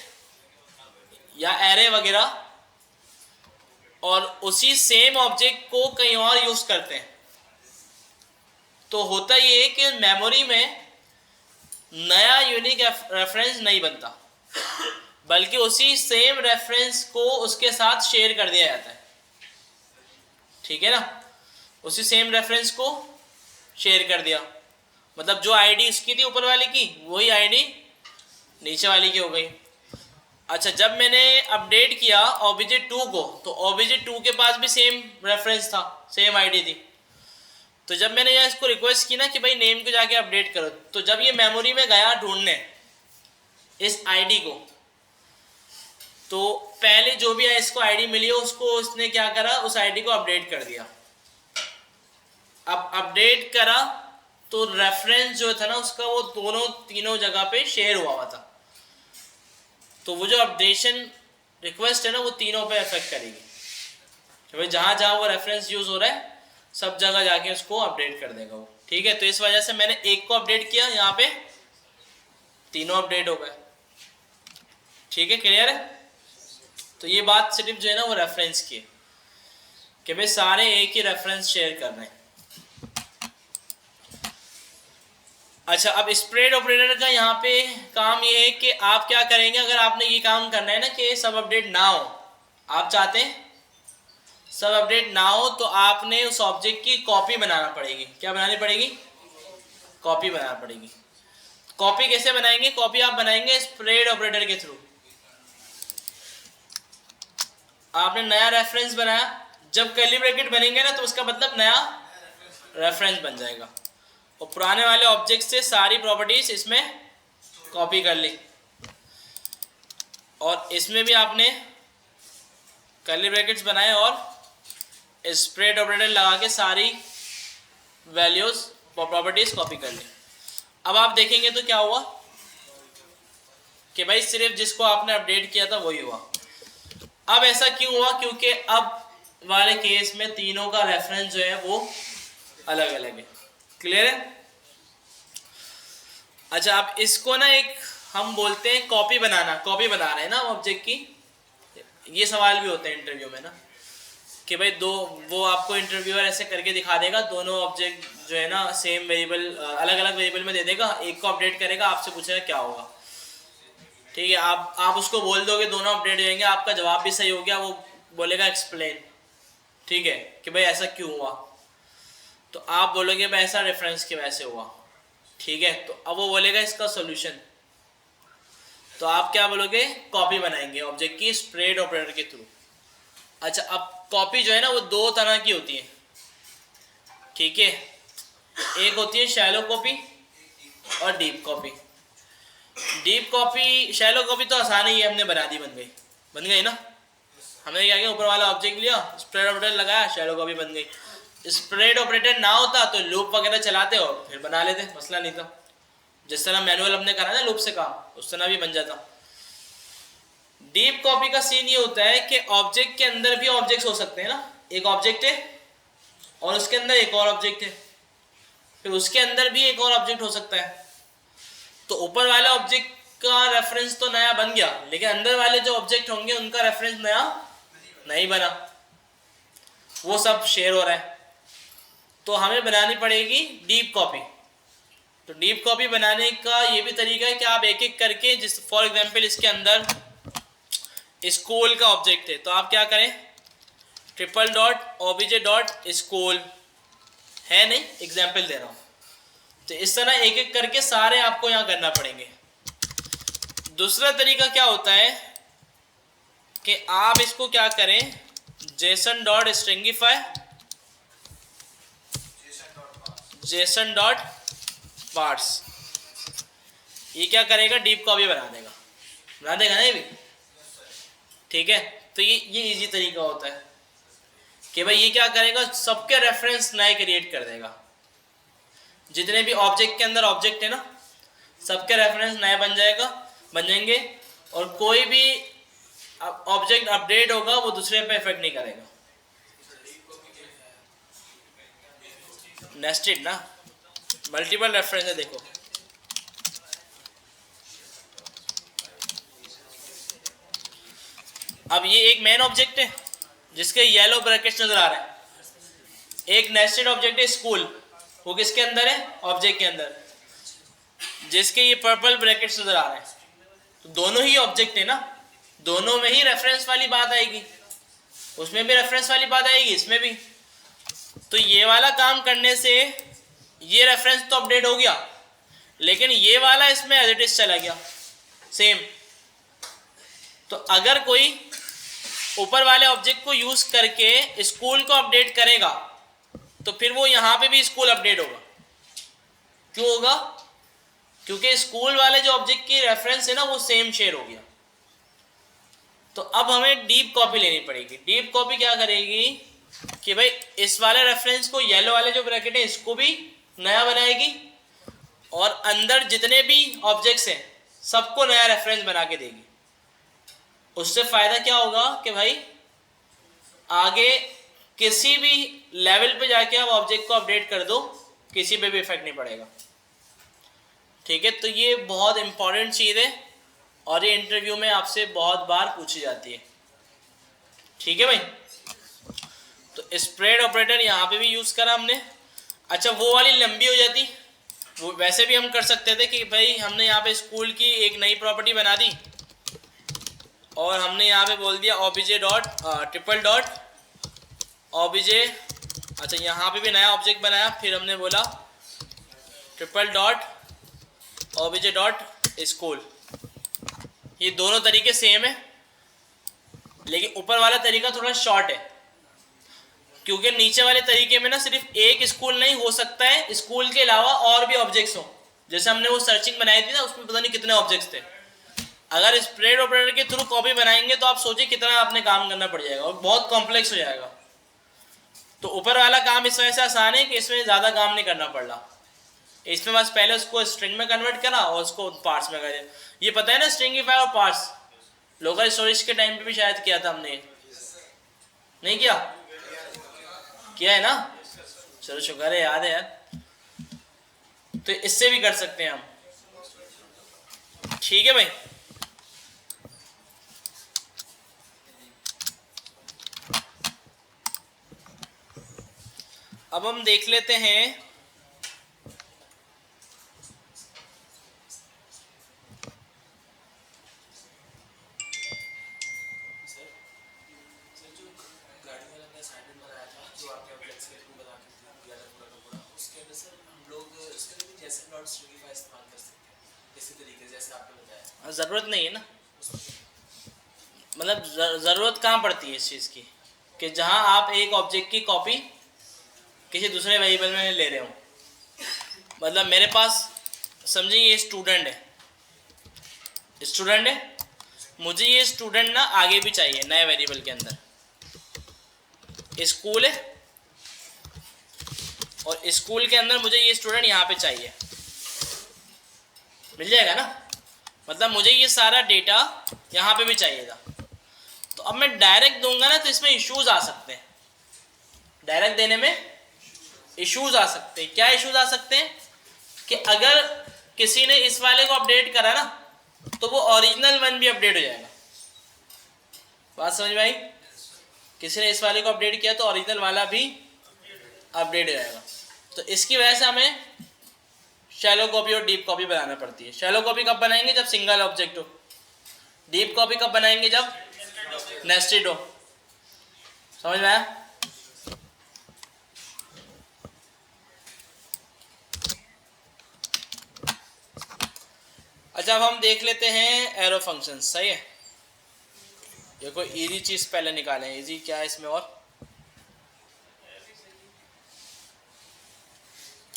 या एरे वगैरह, और उसी सेम ऑब्जेक्ट को कहीं और यूज करते हैं, तो होता ये है कि मेमोरी में नया यूनिक रेफरेंस नहीं बनता, बल्कि उसी सेम रेफरेंस को उसके साथ शेयर कर दिया जाता है, ठीक है ना। उसी सेम रेफरेंस को शेयर कर दिया, मतलब जो आईडी इसकी थी ऊपर वाले की, वही आईडी नीचे वाली की हो गई। अच्छा, जब मैंने अपडेट किया ओबीजे 2 को, तो ओबीजे 2 के पास भी सेम रेफरेंस था, सेम आईडी थी। तो जब मैंने यहाँ इसको रिक्वेस्ट की ना कि भाई नेम को जाके अपडेट करो, तो जब ये मेमोरी में गया ढूंढने इस आईडी को, तो पहले जो भी है इसको आईडी मिली हो, उसको उसने क्या करा, उस आईडी को अपडेट कर दिया। अब अपडेट करा तो रेफरेंस जो था ना उसका, वो दोनों तीनों जगह पे शेयर हुआ था। तो वो जो अपडेशन रिक्वेस्ट है ना, वो तीनों पे इफेक्ट करेगी, कि भाई जहाँ जहाँ वो रेफरेंस यूज हो रहा है सब जगह जाके उसको अपडेट कर देगा वो, ठीक है। तो इस वजह से मैंने एक को अपडेट किया, यहाँ पे तीनों अपडेट हो गए, ठीक है, क्लियर है। तो ये बात सिर्फ जो है ना वो रेफरेंस की है, कि भाई सारे एक ही रेफरेंस शेयर कर रहे हैं। अच्छा, अब स्प्रेड ऑपरेटर का यहाँ पे काम ये है कि आप क्या करेंगे, अगर आपने ये काम करना है ना कि सब अपडेट ना हो, आप चाहते हैं सब अपडेट ना हो, तो आपने उस ऑब्जेक्ट की कॉपी बनाना पड़ेगी। क्या बनानी पड़ेगी? कॉपी बनाना पड़ेगी। कॉपी कैसे बनाएंगे? कॉपी आप बनाएंगे स्प्रेड ऑपरेटर के थ्रू। आपने नया रेफरेंस बनाया, जब कर्ली ब्रैकेट बनेंगे ना तो उसका मतलब नया रेफरेंस बन जाएगा। और पुराने वाले ऑब्जेक्ट से सारी प्रॉपर्टीज इसमें कॉपी कर ली, और इसमें भी आपने कर्ली ब्रैकेट्स बनाए और स्प्रेड ऑपरेटर लगा के सारी वैल्यूज और प्रॉपर्टीज कॉपी कर ली। अब आप देखेंगे तो क्या हुआ कि भाई सिर्फ जिसको आपने अपडेट किया था वही हुआ। अब ऐसा क्यों हुआ? क्योंकि अब वाले केस में तीनों का रेफरेंस जो है वो अलग अलग है। क्लियर है? अच्छा, अब इसको ना एक हम बोलते हैं कॉपी बनाना। कॉपी बना रहे हैं ना ऑब्जेक्ट की। ये सवाल भी होते हैं इंटरव्यू में ना कि भाई वो आपको इंटरव्यूअर ऐसे करके दिखा देगा, दोनों ऑब्जेक्ट जो है ना सेम वेरिएबल अलग अलग वेरिएबल में दे देगा, एक को अपडेट करेगा, आपसे पूछेगा क्या होगा। ठीक है, आप उसको बोल दोगे दोनों अपडेट हो जाएंगे, आपका जवाब भी सही हो गया, वो बोलेगा एक्सप्लेन। ठीक है कि भाई ऐसा क्यों हुआ, तो आप बोलोगे भाई ऐसा रेफरेंस की वजह से हुआ। ठीक है, तो अब वो बोलेगा इसका सोल्यूशन, तो आप क्या बोलोगे? कॉपी बनाएंगे ऑब्जेक्ट की स्प्रेड ऑपरेटर के थ्रू। अच्छा, अब कॉपी जो है ना वो दो तरह की होती है। ठीक है, एक होती है शैलो कॉपी और deep copy. Deep copy, shallow copy तो आसान ही है, हमने बना दी, बन गई ना। हमने क्या किया, ऊपर वाला ऑब्जेक्ट लिया, स्प्रेड ऑपरेटर लगाया, शैलो कॉपी बन गई। स्प्रेड ऑपरेटर ना होता तो लूप वगैरह चलाते और फिर बना लेते, मसला नहीं था। जिस तरह मैनुअल हमने करा ना लूप से काम, उस तरह भी बन जाता। डीप कॉपी का सीन ये होता है कि ऑब्जेक्ट के अंदर भी ऑब्जेक्ट्स हो सकते हैं ना। एक ऑब्जेक्ट है और उसके अंदर एक और ऑब्जेक्ट है, फिर उसके अंदर भी एक और ऑब्जेक्ट हो सकता है। तो ऊपर वाले ऑब्जेक्ट का रेफरेंस तो नया बन गया, लेकिन अंदर वाले जो ऑब्जेक्ट होंगे उनका रेफरेंस नया नहीं बना, वो सब शेयर हो रहा है। तो हमें बनानी पड़ेगी डीप कॉपी। तो डीप कॉपी बनाने का ये भी तरीका है कि आप एक एक करके, जिस फॉर एग्जांपल इसके अंदर स्कूल का ऑब्जेक्ट है, तो आप क्या करें, triple dot obj dot school है, नहीं एग्जांपल दे रहा हूँ। तो इस तरह एक एक करके सारे आपको यहाँ करना पड़ेंगे। दूसरा तरीका क्या होता है कि आप इसको क्या करें, Jason dot stringify, Jason dot parts, ये क्या करेगा, डीप कॉपी बना देगा ना ये भी। ठीक है, तो ये इजी तरीका होता है कि भाई ये क्या करेगा, सबके रेफरेंस नए क्रिएट कर देगा। जितने भी ऑब्जेक्ट के अंदर ऑब्जेक्ट है ना, सबके रेफरेंस नए बन जाएंगे, और कोई भी ऑब्जेक्ट अपडेट होगा वो दूसरे पे इफेक्ट नहीं करेगा। नेस्टेड ना, मल्टीपल रेफरेंस है, देखो अब ये एक मेन ऑब्जेक्ट है जिसके येलो ब्रैकेट्स नजर आ रहे हैं, एक नेस्टेड ऑब्जेक्ट है स्कूल, वो किसके अंदर है, ऑब्जेक्ट के अंदर, जिसके ये पर्पल ब्रैकेट्स नजर आ रहे हैं। तो दोनों ही ऑब्जेक्ट है ना, दोनों में ही रेफरेंस वाली बात आएगी, उसमें भी रेफरेंस वाली बात आएगी, इसमें भी। तो ये वाला काम करने से ये रेफरेंस तो अपडेट हो गया, लेकिन ये वाला इसमें एज इट इज चला गया सेम। तो अगर कोई ऊपर वाले ऑब्जेक्ट को यूज करके स्कूल को अपडेट करेगा तो फिर वो यहाँ पे भी स्कूल अपडेट होगा। क्यों होगा? क्योंकि स्कूल वाले जो ऑब्जेक्ट की रेफरेंस है ना वो सेम शेयर हो गया। तो अब हमें डीप कॉपी लेनी पड़ेगी। डीप कॉपी क्या करेगी कि भाई इस वाले रेफरेंस को, येलो वाले जो ब्रैकेट है इसको भी नया बनाएगी, और अंदर जितने भी ऑब्जेक्ट्स हैं सबको नया रेफरेंस बना के देगी। उससे फ़ायदा क्या होगा कि भाई आगे किसी भी लेवल पे जाके आप ऑब्जेक्ट को अपडेट कर दो, किसी पे भी इफेक्ट नहीं पड़ेगा। ठीक है, तो ये बहुत इंपॉर्टेंट चीज़ है और ये इंटरव्यू में आपसे बहुत बार पूछी जाती है। ठीक है भाई, तो स्प्रेड ऑपरेटर यहाँ पे भी यूज़ करा हमने। अच्छा, वो वाली लंबी हो जाती, वो वैसे भी हम कर सकते थे कि भाई हमने यहाँ पे स्कूल की एक नई प्रॉपर्टी बना दी और हमने यहाँ पे बोल दिया obj dot triple dot obj। अच्छा, यहाँ पे भी नया ऑब्जेक्ट बनाया, फिर हमने बोला triple dot obj dot school. ये दोनों तरीके सेम है, लेकिन ऊपर वाला तरीका थोड़ा शॉर्ट है। क्योंकि नीचे वाले तरीके में ना सिर्फ एक स्कूल नहीं हो सकता है, स्कूल के अलावा और भी ऑब्जेक्ट्स हो। जैसे हमने वो सर्चिंग बनाई थी ना, उसमें पता नहीं कितने ऑब्जेक्ट्स थे। अगर स्प्रेड ऑपरेटर के थ्रू कॉपी बनाएंगे तो आप सोचिए कितना आपने काम करना पड़ जाएगा और बहुत कॉम्प्लेक्स हो जाएगा। तो ऊपर वाला काम इस वजह से आसान है कि इसमें ज़्यादा काम नहीं करना पड़ रहा। इसमें बस पहले उसको स्ट्रिंग में कन्वर्ट करा और उसको पार्ट्स में करें। ये पता है ना स्ट्रिंगिफाई और पार्ट्स, लोकल स्टोरेज के टाइम पे भी शायद किया था हमने, नहीं किया? किया है ना? चलो शुक्र है, याद है यार। तो इससे भी कर सकते हैं हम, ठीक है भाई। अब हम देख लेते हैं ज़रूरत नहीं है ना, मतलब ज़रूरत कहाँ पड़ती है इस चीज़ की कि जहाँ आप एक ऑब्जेक्ट की कॉपी किसी दूसरे वेरिएबल में ले रहे हो। मतलब मेरे पास समझिए ये स्टूडेंट है, मुझे ये स्टूडेंट ना आगे भी चाहिए नए वेरिएबल के अंदर। स्कूल है और स्कूल के अंदर मुझे ये स्टूडेंट यहाँ पे चाहिए, मिल जाएगा ना? मतलब मुझे ये सारा डेटा यहाँ पे भी चाहिए था। तो अब मैं डायरेक्ट दूंगा ना तो इसमें इश्यूज आ सकते हैं, डायरेक्ट देने में इश्यूज आ सकते हैं। क्या इश्यूज आ सकते हैं कि अगर किसी ने इस वाले को अपडेट करा ना तो वो ओरिजिनल वन भी अपडेट हो जाएगा। बात समझ में आई? किसी ने इस वाले को अपडेट किया तो ओरिजिनल वाला भी अपडेट हो जाएगा। तो इसकी वजह से हमें शैलो कॉपी और डीप कॉपी बनाना पड़ती है। शैलो कॉपी कब बनाएंगे? जब सिंगल ऑब्जेक्ट हो। डीप कॉपी कब बनाएंगे? जब नेस्टेड हो। समझ में आया? अच्छा, अब हम देख लेते हैं एरो फंक्शन। सही है, ये कोई इजी चीज पहले निकालें। इजी क्या है इसमें? और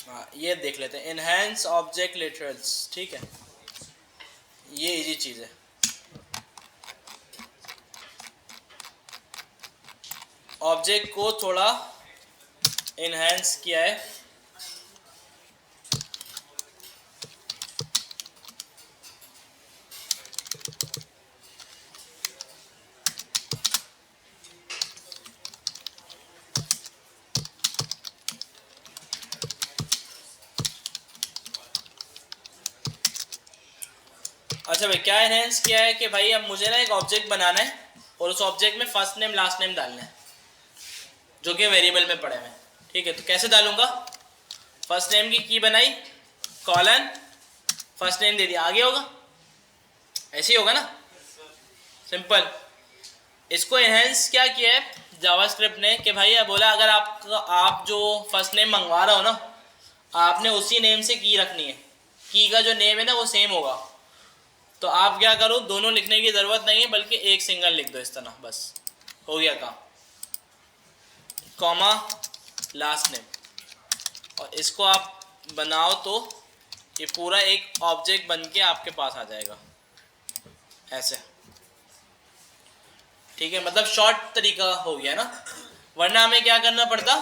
हाँ, ये देख लेते हैं, इनहेंस ऑब्जेक्ट लिटरल्स। ठीक है, ये इजी चीज है। ऑब्जेक्ट को थोड़ा इनहेंस किया है। अच्छा भाई, क्या एनहेंस किया है कि भाई अब मुझे ना एक ऑब्जेक्ट बनाना है और उस ऑब्जेक्ट में फर्स्ट नेम लास्ट नेम डालना है जो कि वेरिएबल में पड़े हुए। ठीक है, तो कैसे डालूंगा? फर्स्ट नेम की की बनाई, कॉलन, फर्स्ट नेम दे दिया, आगे होगा, ऐसे ही होगा ना, सिंपल। इसको एनहेंस क्या किया है जावास्क्रिप्ट ने कि भाई बोला अगर आप जो फर्स्ट नेम मंगवा रहे हो ना, आपने उसी नेम से की रखनी है, की का जो नेम है ना वो सेम होगा। तो आप क्या करो, दोनों लिखने की ज़रूरत नहीं है बल्कि एक सिंगल लिख दो इस तरह, बस हो गया काम, कॉमा लास्ट नेम। और इसको आप बनाओ तो ये पूरा एक ऑब्जेक्ट बन के आपके पास आ जाएगा ऐसे। ठीक है, मतलब शॉर्ट तरीका हो गया ना, वरना हमें क्या करना पड़ता,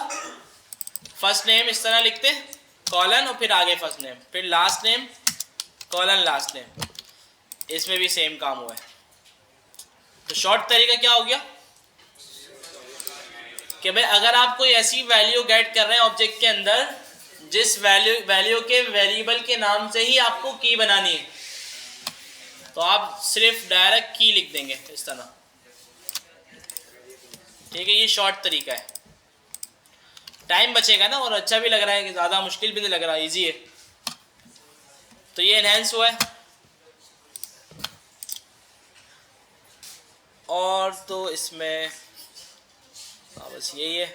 फर्स्ट नेम इस तरह लिखते, कॉलन और फिर आगे फर्स्ट नेम, फिर last name, colon last name. इसमें भी सेम काम हुआ है। तो शॉर्ट तरीका क्या हो गया कि भाई अगर आप कोई ऐसी वैल्यू गेट कर रहे हैं ऑब्जेक्ट के अंदर जिस वैल्यू के वेरिएबल के नाम से ही आपको की बनानी है, तो आप सिर्फ डायरेक्ट की लिख देंगे इस तरह। ठीक है, ये शॉर्ट तरीका है, टाइम बचेगा ना और अच्छा भी लग रहा है कि ज़्यादा मुश्किल भी नहीं लग रहा, इजी है। तो ये एनहेंस हुआ है। और तो इसमें बस यही है,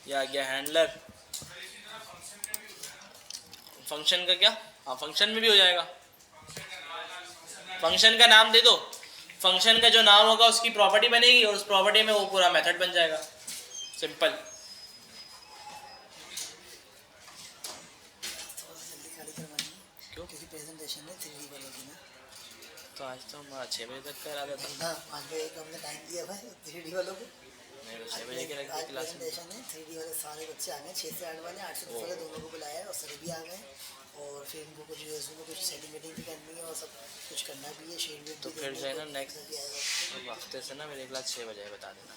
ये आ गया हैंडलर। फंक्शन का क्या? हाँ, फंक्शन में भी हो जाएगा। फंक्शन का नाम दे दो, फंक्शन का जो नाम होगा उसकी प्रॉपर्टी बनेगी और उस प्रॉपर्टी में वो पूरा मेथड बन जाएगा। सिंपल। क्यों? क्योंकि प्रेजेंटेशन है 3D वालों की ना। तो आज तो हम 6 बजे तक करा देता। हाँ, आज भी एक हमने टाइम दिया भाई 3D वालों को। नहीं 6 बजे के रख आज दी क्लास में। प्रेजेंटेशन है 3D वाले सारे बच्चे आ गए, 6 से 8 वाले, 8 से 10 वाले दोनों को बुलाया है और सर भी आ गए। और फिर इनको कुछ उसमें कुछ सेटिंग वेटिंग भी करनी है और सब कुछ करना भी है, शेड वेड तो भी फिर करनी जो है है, ना तो नेक्स्ट भी आएगा हफ्ते से ना मेरी क्लास 6 बजे है, बता देना।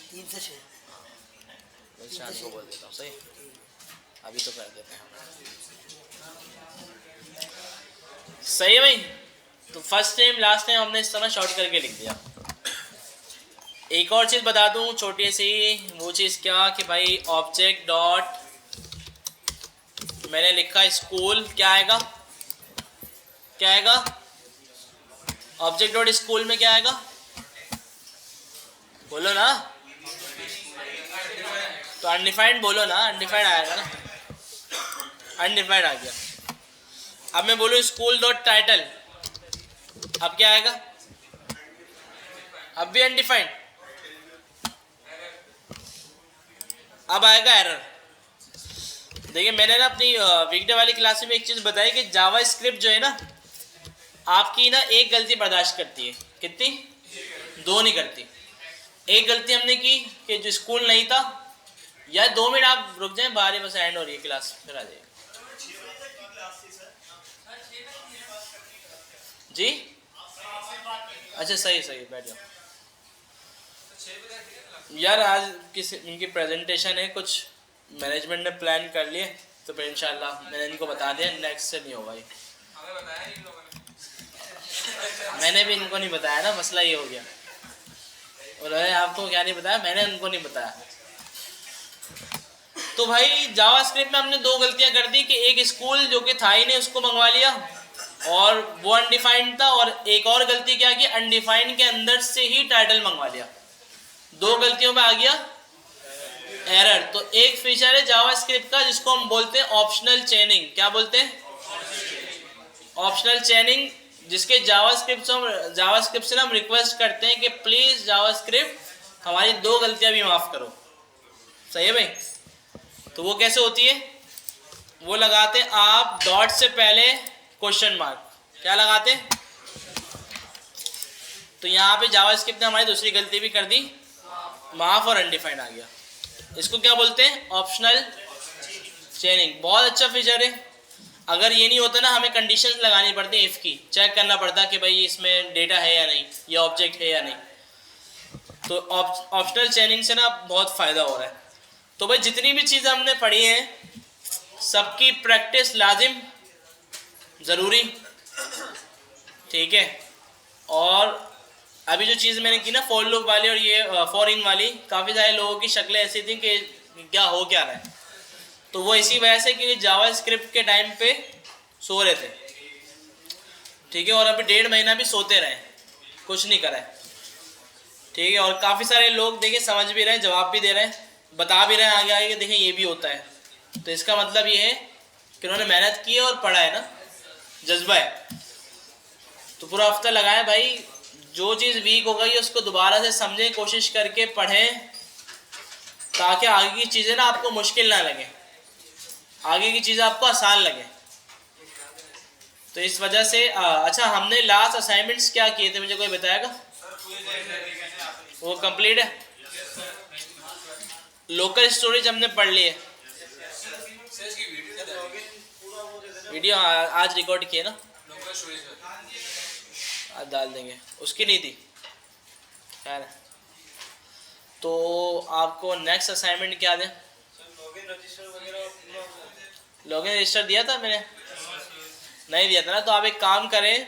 3 से 6। मैं शाम को बोल देता हूँ। सही, अभी तो कर देते हैं। सही है भाई। तो फर्स्ट टाइम लास्ट टाइम हमने इस तरह शॉर्ट करके लिख दिया। एक और चीज़ बता दूं छोटी सी, वो चीज़ क्या कि भाई ऑब्जेक्ट डॉट मैंने लिखा स्कूल, क्या आएगा, क्या आएगा? ऑब्जेक्ट डॉट स्कूल में क्या आएगा? बोलो ना, तो अनडिफाइंड बोलो ना, अनडिफाइंड आएगा ना, अनडिफाइंड आ गया। अब मैं बोलूँ स्कूल डॉट टाइटल, अब क्या आएगा? अब भी अनडिफाइंड, अब आएगा एरर। देखिए मैंने ना अपनी वीकडे वाली क्लास में एक चीज़ बताई कि जावा स्क्रिप्ट जो है ना आपकी ना एक गलती बर्दाश्त करती है। कितनी? 2 नहीं करती। एक गलती हमने की कि जो स्कूल नहीं था, या 2 मिनट आप रुक जाएं, बाहर ही बस एंड हो रही है क्लास, फिर आ जाइए जी। अच्छा सही सही, बैठ जाओ यार। आज किसी इनकी प्रेजेंटेशन है, कुछ मैनेजमेंट ने प्लान कर लिए, तो फिर इंशाल्लाह मैंने इनको बता दिया नेक्स्ट से नहीं होगा ये। मैंने भी इनको नहीं बताया ना, मसला ये हो गया। और आपको क्या नहीं बताया? मैंने उनको नहीं बताया। तो भाई जावास्क्रिप्ट में हमने 2 गलतियां कर दी कि एक स्कूल जो कि था ही नहीं उसको मंगवा लिया और वो अनडिफाइंड था, और एक और गलती क्या की, अनडिफाइंड के अंदर से ही टाइटल मंगवा लिया। 2 गलतियों में आ गया एरर। तो एक फीचर है जावास्क्रिप्ट का जिसको हम बोलते हैं ऑप्शनल चेनिंग। क्या बोलते हैं? ऑप्शनल चेनिंग, जिसके जावास्क्रिप्ट से हम रिक्वेस्ट करते हैं कि प्लीज जावास्क्रिप्ट हमारी 2 गलतियां भी माफ करो। सही है भाई? तो वो कैसे होती है? वो लगाते हैं आप डॉट से पहले क्वेश्चन मार्क। क्या लगाते हैं? तो यहाँ पे जावास्क्रिप्ट ने हमारी दूसरी गलती भी कर दी माफ और अनडिफाइंड आ गया। इसको क्या बोलते हैं? ऑप्शनल चेनिंग। बहुत अच्छा फीचर है। अगर ये नहीं होता ना, हमें कंडीशंस लगानी पड़ती इफ की, चेक करना पड़ता कि भाई इसमें डेटा है या नहीं, ये ऑब्जेक्ट है या नहीं। तो ऑप्शनल चेनिंग से ना बहुत फ़ायदा हो रहा है। तो भाई जितनी भी चीज़ें हमने पढ़ी हैं सबकी प्रैक्टिस लाजिम ज़रूरी, ठीक है। और अभी जो चीज़ मैंने की ना फॉर लूप वाली और ये फॉर इन वाली, काफ़ी सारे लोगों की शक्लें ऐसी थी कि क्या हो क्या रहा है। तो वो इसी वजह से कि जावास्क्रिप्ट के टाइम पे सो रहे थे, ठीक है। और अभी 1.5 महीना भी सोते रहे, कुछ नहीं करा है, ठीक है। और काफ़ी सारे लोग देखिए समझ भी रहे हैं, जवाब भी दे रहे हैं, बता भी रहे हैं आगे आगे कि देखें ये भी होता है। तो इसका मतलब ये है कि उन्होंने मेहनत की है और पढ़ा है ना, जज्बा है। तो पूरा हफ्ता लगाए भाई, जो चीज़ वीक हो गई उसको दोबारा से समझें, कोशिश करके पढ़ें, ताकि आगे की चीज़ें ना आपको मुश्किल ना लगे, आगे की चीज़ें आपको आसान लगे। तो इस वजह से अच्छा, हमने लास्ट असाइनमेंट्स क्या किए थे, मुझे कोई बताएगा? वो कंप्लीट है। लोकल स्टोरेज हमने पढ़ ली है, वीडियो आज रिकॉर्ड किए ना, आज डाल देंगे, उसकी नहीं थी खैर। तो आपको नेक्स्ट असाइनमेंट क्या दें? लॉगिन रजिस्टर दिया था मैंने? नहीं दिया था ना। तो आप एक काम करें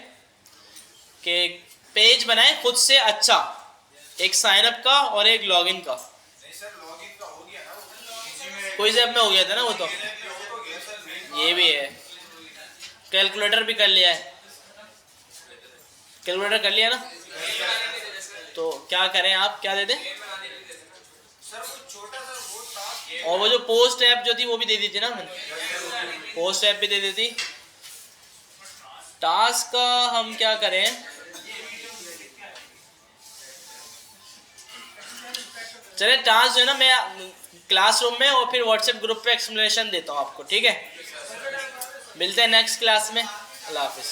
कि पेज बनाएं खुद से, अच्छा, एक साइन अप का और एक लॉगिन का। नहीं सर, लॉगिन का हो गया ना, वो कोई से ऐप में हो गया था ना वो, तो हो गया सर। ये भी है। कैलकुलेटर भी कर लिया है, कैलकुलेटर कर लिया ना। तो क्या करें, आप क्या दे दें? सर वो छोटा सा वो था, और वो जो पोस्ट ऐप जो थी वो भी दे दी थी ना मैंने, पोस्ट ऐप भी दे दी थी। टास्क का हम क्या करें? चले टास्क जो है ना मैं क्लासरूम में और फिर व्हाट्सएप ग्रुप पे एक्सप्लेनेशन देता हूँ आपको, ठीक है। मिलते हैं नेक्स्ट क्लास में। अल्लाह हाफिज़।